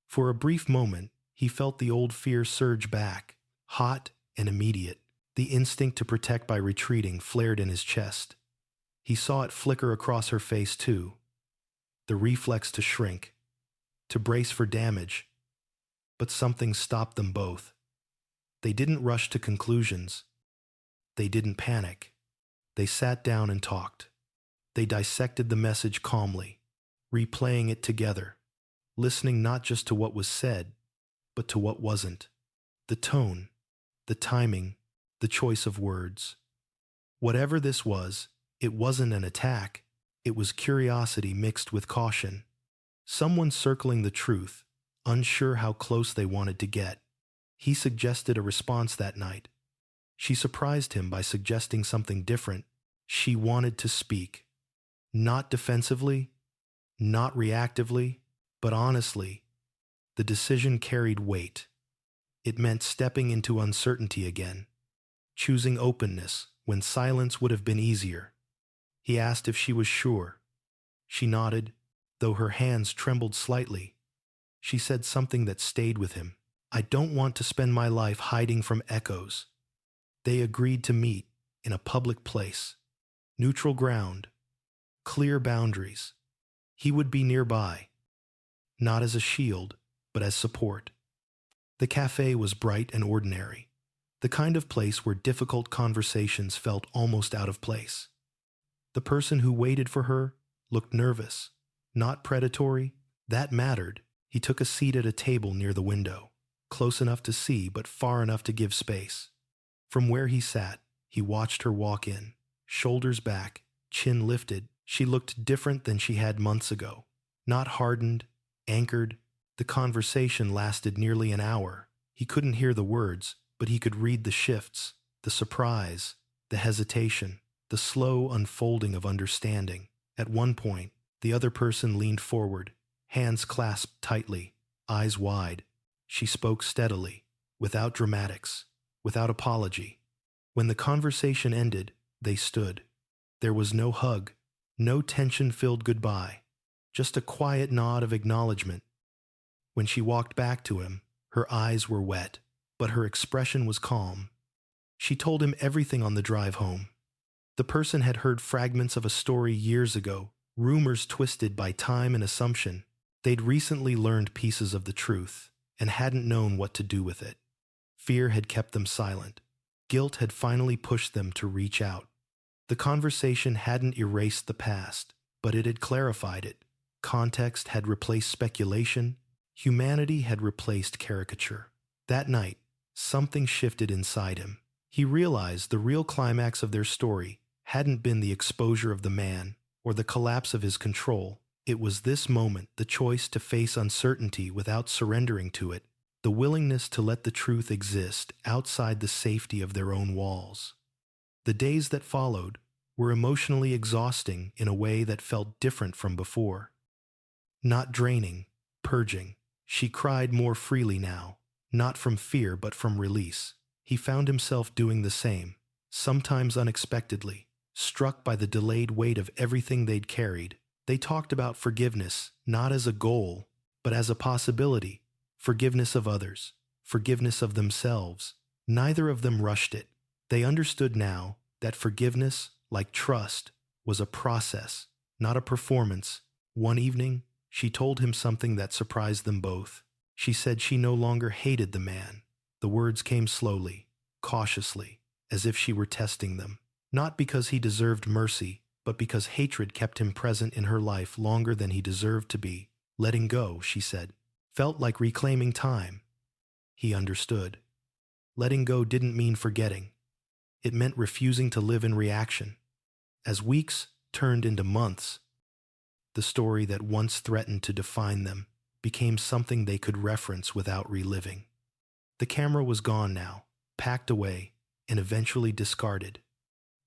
Speaker 1: For a brief moment, he felt the old fear surge back, hot and immediate. The instinct to protect by retreating flared in his chest. He saw it flicker across her face too, the reflex to shrink, to brace for damage. But something stopped them both. They didn't rush to conclusions. They didn't panic. They sat down and talked. They dissected the message calmly, replaying it together, listening not just to what was said, but to what wasn't. The tone, the timing, the choice of words. Whatever this was, it wasn't an attack. It was curiosity mixed with caution. Someone circling the truth, unsure how close they wanted to get. He suggested a response that night. She surprised him by suggesting something different. She wanted to speak. Not defensively, not reactively, but honestly. The decision carried weight. It meant stepping into uncertainty again, choosing openness when silence would have been easier. He asked if she was sure. She nodded, though her hands trembled slightly. She said something that stayed with him. I don't want to spend my life hiding from echoes. They agreed to meet in a public place, neutral ground, clear boundaries. He would be nearby, not as a shield, but as support. The cafe was bright and ordinary, the kind of place where difficult conversations felt almost out of place. The person who waited for her looked nervous, not predatory. That mattered. He took a seat at a table near the window, close enough to see but far enough to give space. From where he sat, he watched her walk in, shoulders back, chin lifted. She looked different than she had months ago. Not hardened, anchored. The conversation lasted nearly an hour. He couldn't hear the words, but he could read the shifts, the surprise, the hesitation, the slow unfolding of understanding. At one point, the other person leaned forward, hands clasped tightly, eyes wide. She spoke steadily, without dramatics, without apology. When the conversation ended, they stood. There was no hug, no tension-filled goodbye, just a quiet nod of acknowledgement. When she walked back to him, her eyes were wet, but her expression was calm. She told him everything on the drive home. The person had heard fragments of a story years ago, rumors twisted by time and assumption. They'd recently learned pieces of the truth and hadn't known what to do with it. Fear had kept them silent. Guilt had finally pushed them to reach out. The conversation hadn't erased the past, but it had clarified it. Context had replaced speculation. Humanity had replaced caricature. That night, something shifted inside him. He realized the real climax of their story hadn't been the exposure of the man or the collapse of his control. It was this moment, the choice to face uncertainty without surrendering to it, the willingness to let the truth exist outside the safety of their own walls. The days that followed were emotionally exhausting in a way that felt different from before. Not draining, purging. She cried more freely now, not from fear but from release. He found himself doing the same, sometimes unexpectedly, struck by the delayed weight of everything they'd carried. They talked about forgiveness, not as a goal, but as a possibility. Forgiveness of others, forgiveness of themselves. Neither of them rushed it. They understood now that forgiveness, like trust, was a process, not a performance. One evening, she told him something that surprised them both. She said she no longer hated the man. The words came slowly, cautiously, as if she were testing them. Not because he deserved mercy, but because hatred kept him present in her life longer than he deserved to be. Letting go, she said, felt like reclaiming time. He understood. Letting go didn't mean forgetting. It meant refusing to live in reaction. As weeks turned into months, the story that once threatened to define them became something they could reference without reliving. The camera was gone now, packed away, and eventually discarded.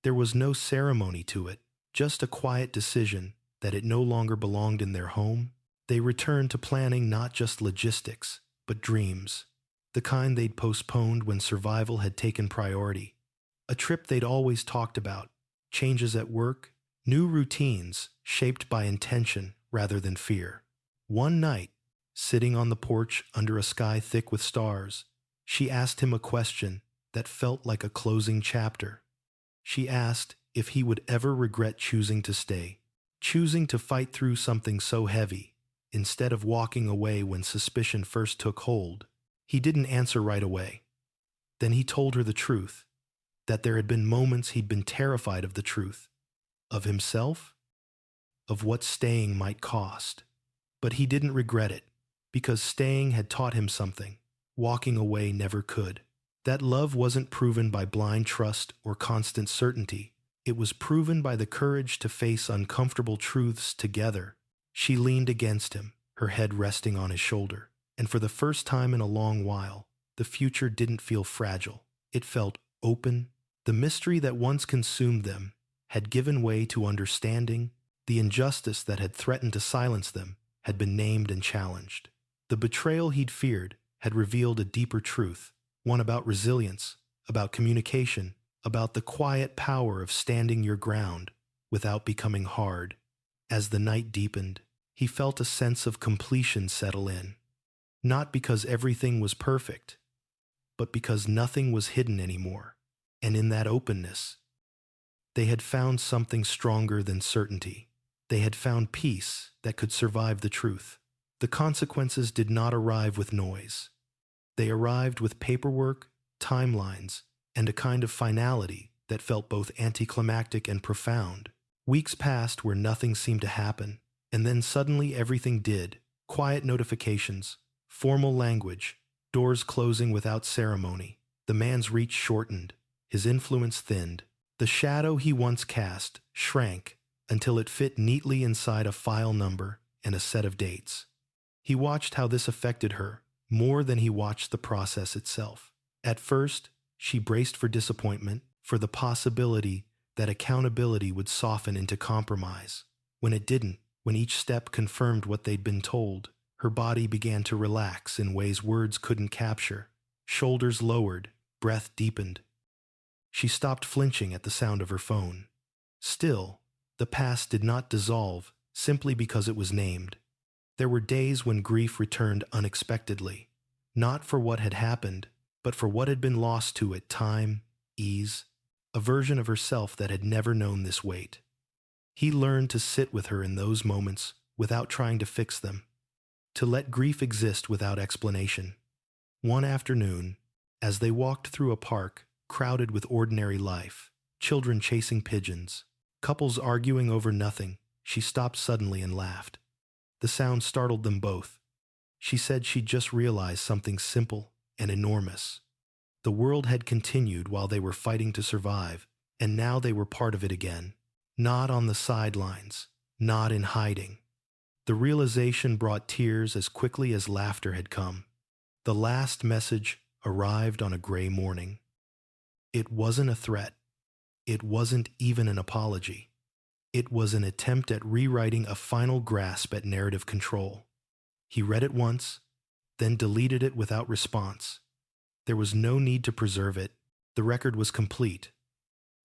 Speaker 1: There was no ceremony to it, just a quiet decision that it no longer belonged in their home. They returned to planning not just logistics, but dreams, the kind they'd postponed when survival had taken priority. A trip they'd always talked about, changes at work, new routines shaped by intention rather than fear. One night, sitting on the porch under a sky thick with stars, she asked him a question that felt like a closing chapter. She asked if he would ever regret choosing to stay, choosing to fight through something so heavy, instead of walking away when suspicion first took hold. He didn't answer right away. Then he told her the truth, that there had been moments he'd been terrified of the truth, of himself, of what staying might cost. But he didn't regret it, because staying had taught him something walking away never could. That love wasn't proven by blind trust or constant certainty. It was proven by the courage to face uncomfortable truths together. She leaned against him, her head resting on his shoulder, and for the first time in a long while, the future didn't feel fragile. It felt open. The mystery that once consumed them had given way to understanding. The injustice that had threatened to silence them had been named and challenged. The betrayal he'd feared had revealed a deeper truth, one about resilience, about communication, about the quiet power of standing your ground without becoming hard. As the night deepened, he felt a sense of completion settle in, not because everything was perfect, but because nothing was hidden anymore. And in that openness, they had found something stronger than certainty. They had found peace that could survive the truth. The consequences did not arrive with noise. They arrived with paperwork, timelines, and a kind of finality that felt both anticlimactic and profound. Weeks passed where nothing seemed to happen, and then suddenly everything did. Quiet notifications, formal language, doors closing without ceremony. The man's reach shortened, his influence thinned. The shadow he once cast shrank until it fit neatly inside a file number and a set of dates. He watched how this affected her more than he watched the process itself. At first, she braced for disappointment, for the possibility that accountability would soften into compromise. When it didn't, when each step confirmed what they'd been told, her body began to relax in ways words couldn't capture. Shoulders lowered, breath deepened. She stopped flinching at the sound of her phone. Still, the past did not dissolve simply because it was named. There were days when grief returned unexpectedly, not for what had happened, but for what had been lost to it: time, ease, a version of herself that had never known this weight. He learned to sit with her in those moments without trying to fix them, to let grief exist without explanation. One afternoon, as they walked through a park crowded with ordinary life, children chasing pigeons, couples arguing over nothing, she stopped suddenly and laughed. The sound startled them both. She said she'd just realized something simple and enormous. The world had continued while they were fighting to survive, and now they were part of it again. Not on the sidelines, not in hiding, The realization brought tears as quickly as laughter had come. The last message arrived on a gray morning. It wasn't a threat. It wasn't even an apology. It was an attempt at rewriting a final grasp at narrative control. He read it once, then deleted it without response. There was no need to preserve it. The record was complete.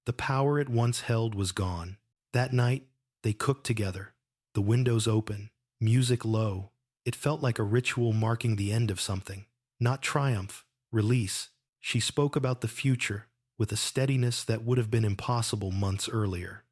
Speaker 1: The power it once held was gone. That night, they cooked together, the windows open, music low. It felt like a ritual marking the end of something, not triumph, release. She spoke about the future with a steadiness that would have been impossible months earlier.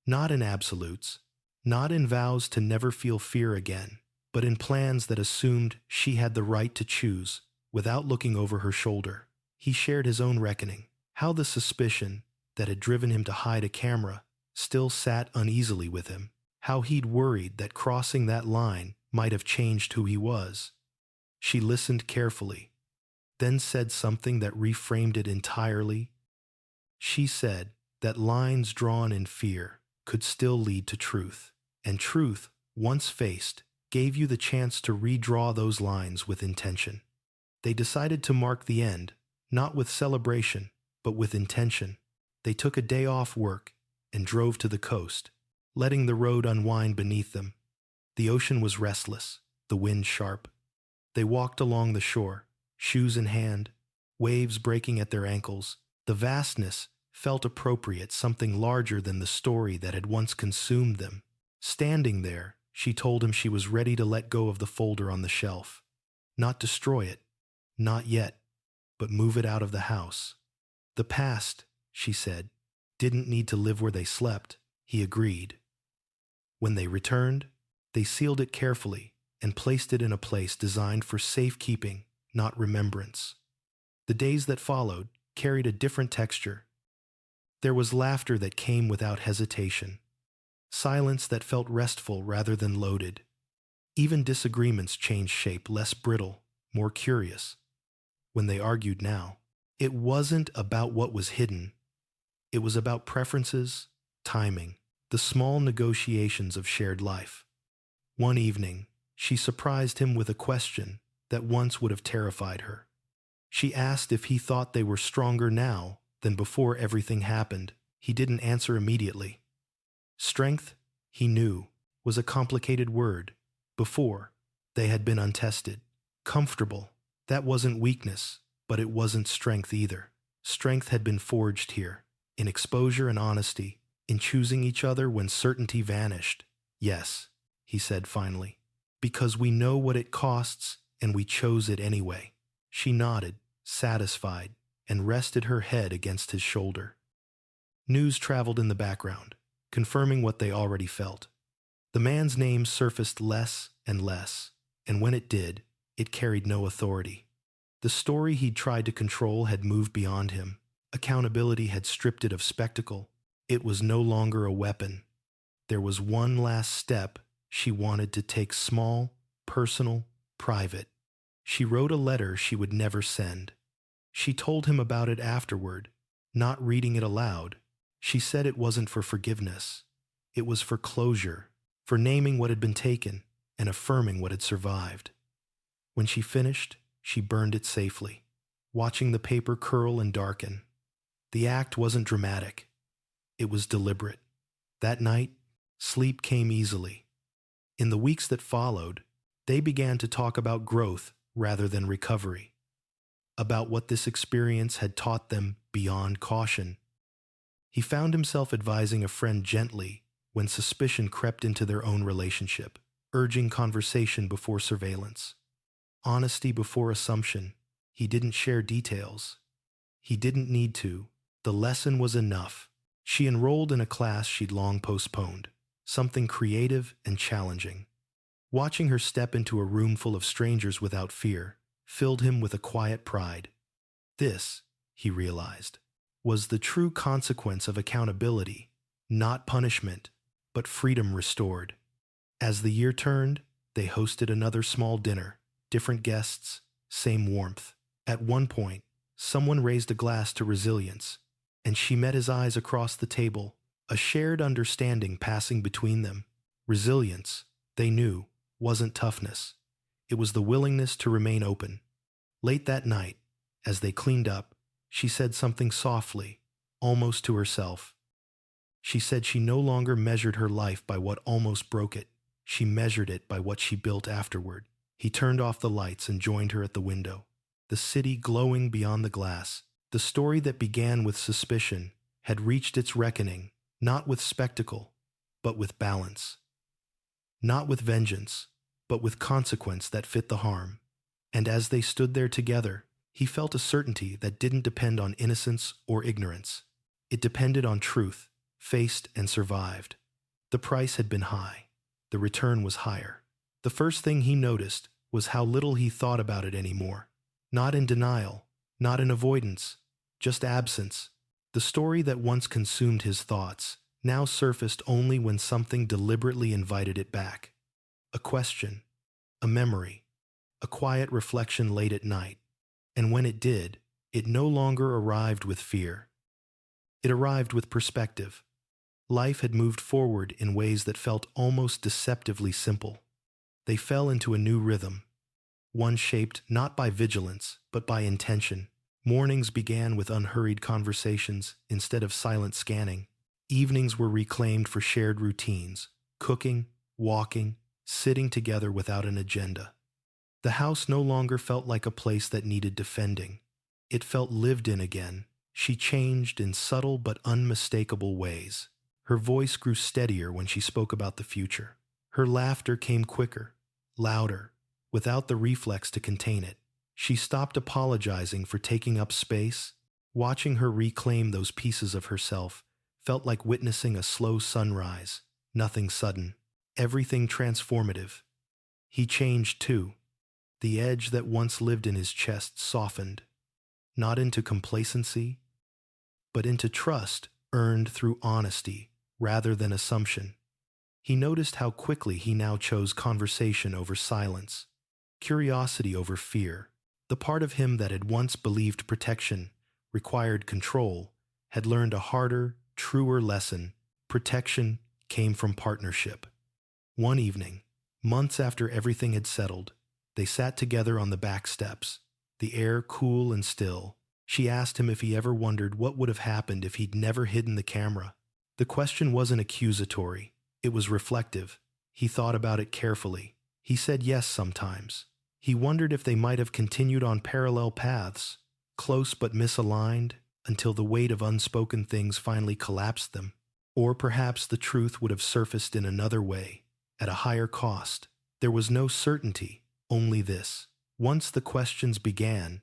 Speaker 1: Not in absolutes, not in vows to never feel fear again, but in plans that assumed she had the right to choose without looking over her shoulder. He shared his own reckoning, how the suspicion that had driven him to hide a camera still sat uneasily with him, how he'd worried that crossing that line might have changed who he was. She listened carefully, then said something that reframed it entirely. She said that lines drawn in fear could still lead to truth, and truth, once faced, gave you the chance to redraw those lines with intention. They decided to mark the end, not with celebration, but with intention. They took a day off work and drove to the coast, letting the road unwind beneath them. The ocean was restless, the wind sharp. They walked along the shore, shoes in hand, waves breaking at their ankles. The vastness felt appropriate, something larger than the story that had once consumed them. Standing there, she told him she was ready to let go of the folder on the shelf. Not destroy it, not yet, but move it out of the house. The past, she said, didn't need to live where they slept. He agreed. When they returned, they sealed it carefully and placed it in a place designed for safekeeping, not remembrance. The days that followed carried a different texture. There was laughter that came without hesitation, silence that felt restful rather than loaded. Even disagreements changed shape, less brittle, more curious. When they argued now, it wasn't about what was hidden. It was about preferences, timing, the small negotiations of shared life. One evening, she surprised him with a question that once would have terrified her. She asked if he thought they were stronger now than before everything happened. He didn't answer immediately. Strength, he knew, was a complicated word. Before, they had been untested. Comfortable, that wasn't weakness, but it wasn't strength either. Strength had been forged here, in exposure and honesty, in choosing each other when certainty vanished. Yes, he said finally, because we know what it costs and we chose it anyway. She nodded, satisfied, and rested her head against his shoulder. News traveled in the background, confirming what they already felt. The man's name surfaced less and less, and when it did, it carried no authority. The story he'd tried to control had moved beyond him. Accountability had stripped it of spectacle. It was no longer a weapon. There was one last step she wanted to take, small, personal, private. She wrote a letter she would never send. She told him about it afterward, not reading it aloud. She said it wasn't for forgiveness. It was for closure, for naming what had been taken and affirming what had survived. When she finished, she burned it safely, watching the paper curl and darken. The act wasn't dramatic. It was deliberate. That night, sleep came easily. In the weeks that followed, they began to talk about growth rather than recovery, about what this experience had taught them beyond caution. He found himself advising a friend gently when suspicion crept into their own relationship, urging conversation before surveillance, honesty before assumption. He didn't share details. He didn't need to. The lesson was enough. She enrolled in a class she'd long postponed, something creative and challenging. Watching her step into a room full of strangers without fear filled him with a quiet pride. This, he realized, was the true consequence of accountability, not punishment, but freedom restored. As the year turned, they hosted another small dinner, different guests, same warmth. At one point, someone raised a glass to resilience, and she met his eyes across the table, a shared understanding passing between them. Resilience, they knew, wasn't toughness. It was the willingness to remain open. Late that night, as they cleaned up, she said something softly, almost to herself. She said she no longer measured her life by what almost broke it. She measured it by what she built afterward. He turned off the lights and joined her at the window. The city glowing beyond the glass. The story that began with suspicion had reached its reckoning, not with spectacle, but with balance. Not with vengeance, but with consequence that fit the harm. And as they stood there together, he felt a certainty that didn't depend on innocence or ignorance. It depended on truth, faced and survived. The price had been high. The return was higher. The first thing he noticed was how little he thought about it anymore. Not in denial, not in avoidance, just absence. The story that once consumed his thoughts now surfaced only when something deliberately invited it back. A question, a memory, a quiet reflection late at night. And when it did, it no longer arrived with fear. It arrived with perspective. Life had moved forward in ways that felt almost deceptively simple. They fell into a new rhythm, one shaped not by vigilance, but by intention. Mornings began with unhurried conversations instead of silent scanning. Evenings were reclaimed for shared routines, cooking, walking, sitting together without an agenda. The house no longer felt like a place that needed defending. It felt lived in again. She changed in subtle but unmistakable ways. Her voice grew steadier when she spoke about the future. Her laughter came quicker, louder, without the reflex to contain it. She stopped apologizing for taking up space. Watching her reclaim those pieces of herself felt like witnessing a slow sunrise, nothing sudden, everything transformative. He changed too. The edge that once lived in his chest softened, not into complacency, but into trust earned through honesty rather than assumption. He noticed how quickly he now chose conversation over silence, curiosity over fear. The part of him that had once believed protection required control had learned a harder, truer lesson. Protection came from partnership. One evening, months after everything had settled, they sat together on the back steps, the air cool and still. She asked him if he ever wondered what would have happened if he'd never hidden the camera. The question wasn't accusatory, it was reflective. He thought about it carefully. He said yes sometimes. He wondered if they might have continued on parallel paths, close but misaligned, until the weight of unspoken things finally collapsed them. Or perhaps the truth would have surfaced in another way, at a higher cost. There was no certainty, only this. Once the questions began,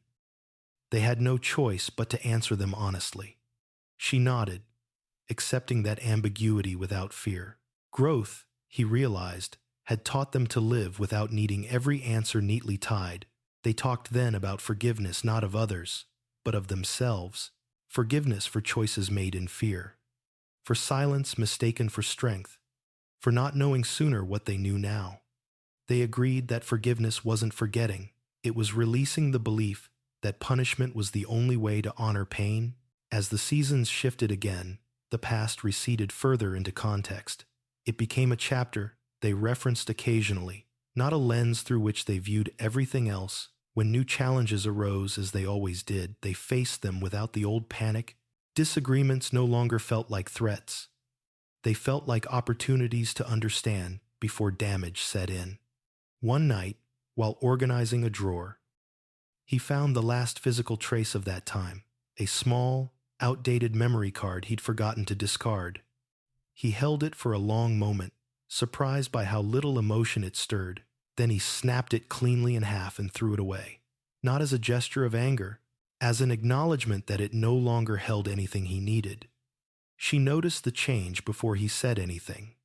Speaker 1: they had no choice but to answer them honestly. She nodded, accepting that ambiguity without fear. Growth, he realized, had taught them to live without needing every answer neatly tied. They talked then about forgiveness not of others, but of themselves. Forgiveness for choices made in fear, for silence mistaken for strength, for not knowing sooner what they knew now. They agreed that forgiveness wasn't forgetting, it was releasing the belief that punishment was the only way to honor pain. As the seasons shifted again, the past receded further into context. It became a chapter they referenced occasionally, not a lens through which they viewed everything else. When new challenges arose, as they always did, they faced them without the old panic. Disagreements no longer felt like threats. They felt like opportunities to understand before damage set in. One night, while organizing a drawer, he found the last physical trace of that time, a small, outdated memory card he'd forgotten to discard. He held it for a long moment, surprised by how little emotion it stirred. Then he snapped it cleanly in half and threw it away, not as a gesture of anger, as an acknowledgement that it no longer held anything he needed. She noticed the change before he said anything.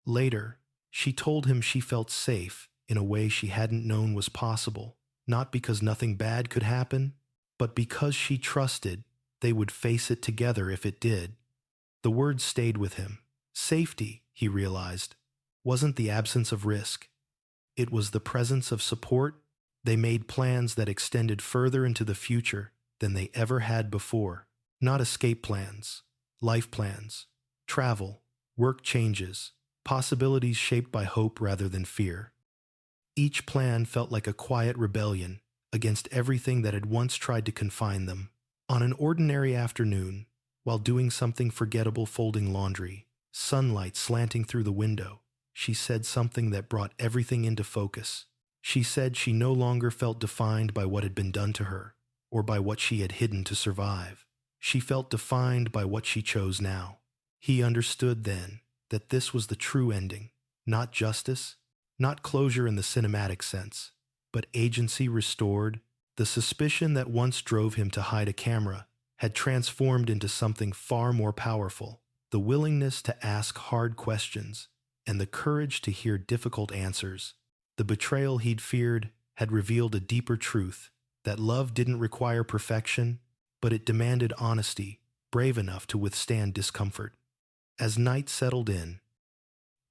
Speaker 1: Later, she told him she felt safe in a way she hadn't known was possible, not because nothing bad could happen, but because she trusted they would face it together if it did. The words stayed with him. Safety, he realized, wasn't the absence of risk. It was the presence of support. They made plans that extended further into the future than they ever had before. Not escape plans, life plans, travel, work changes, possibilities shaped by hope rather than fear. Each plan felt like a quiet rebellion against everything that had once tried to confine them. On an ordinary afternoon, while doing something forgettable folding laundry, sunlight slanting through the window, she said something that brought everything into focus. She said she no longer felt defined by what had been done to her, or by what she had hidden to survive. She felt defined by what she chose now. He understood then that this was the true ending, not justice, not closure in the cinematic sense, but agency restored. The suspicion that once drove him to hide a camera had transformed into something far more powerful, the willingness to ask hard questions and the courage to hear difficult answers. The betrayal he'd feared had revealed a deeper truth, that love didn't require perfection, but it demanded honesty, brave enough to withstand discomfort. As night settled in,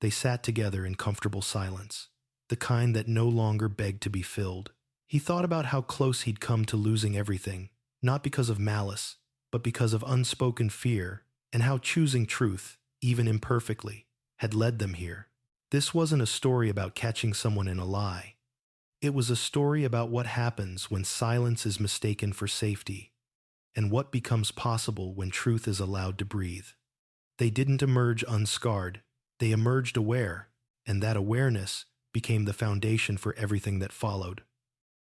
Speaker 1: they sat together in comfortable silence, the kind that no longer begged to be filled. He thought about how close he'd come to losing everything, not because of malice, but because of unspoken fear, and how choosing truth, even imperfectly, had led them here. This wasn't a story about catching someone in a lie. It was a story about what happens when silence is mistaken for safety, and what becomes possible when truth is allowed to breathe. They didn't emerge unscarred, they emerged aware, and that awareness became the foundation for everything that followed.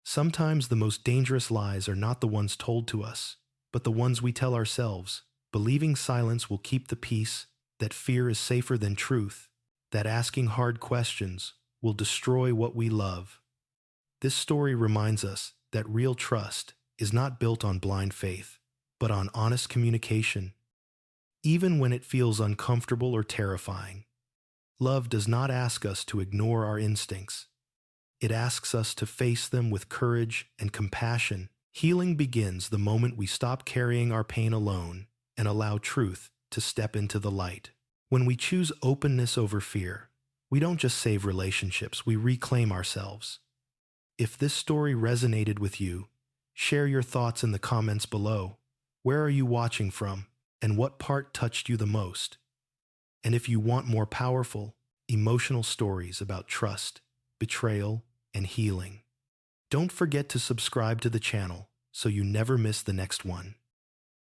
Speaker 1: Sometimes the most dangerous lies are not the ones told to us, but the ones we tell ourselves, believing silence will keep the peace, that fear is safer than truth, that asking hard questions will destroy what we love. This story reminds us that real trust is not built on blind faith, but on honest communication. Even when it feels uncomfortable or terrifying, love does not ask us to ignore our instincts. It asks us to face them with courage and compassion. Healing begins the moment we stop carrying our pain alone and allow truth to step into the light. When we choose openness over fear, we don't just save relationships, we reclaim ourselves. If this story resonated with you, share your thoughts in the comments below. Where are you watching from, and what part touched you the most? And if you want more powerful, emotional stories about trust, betrayal, and healing, don't forget to subscribe to the channel so you never miss the next one.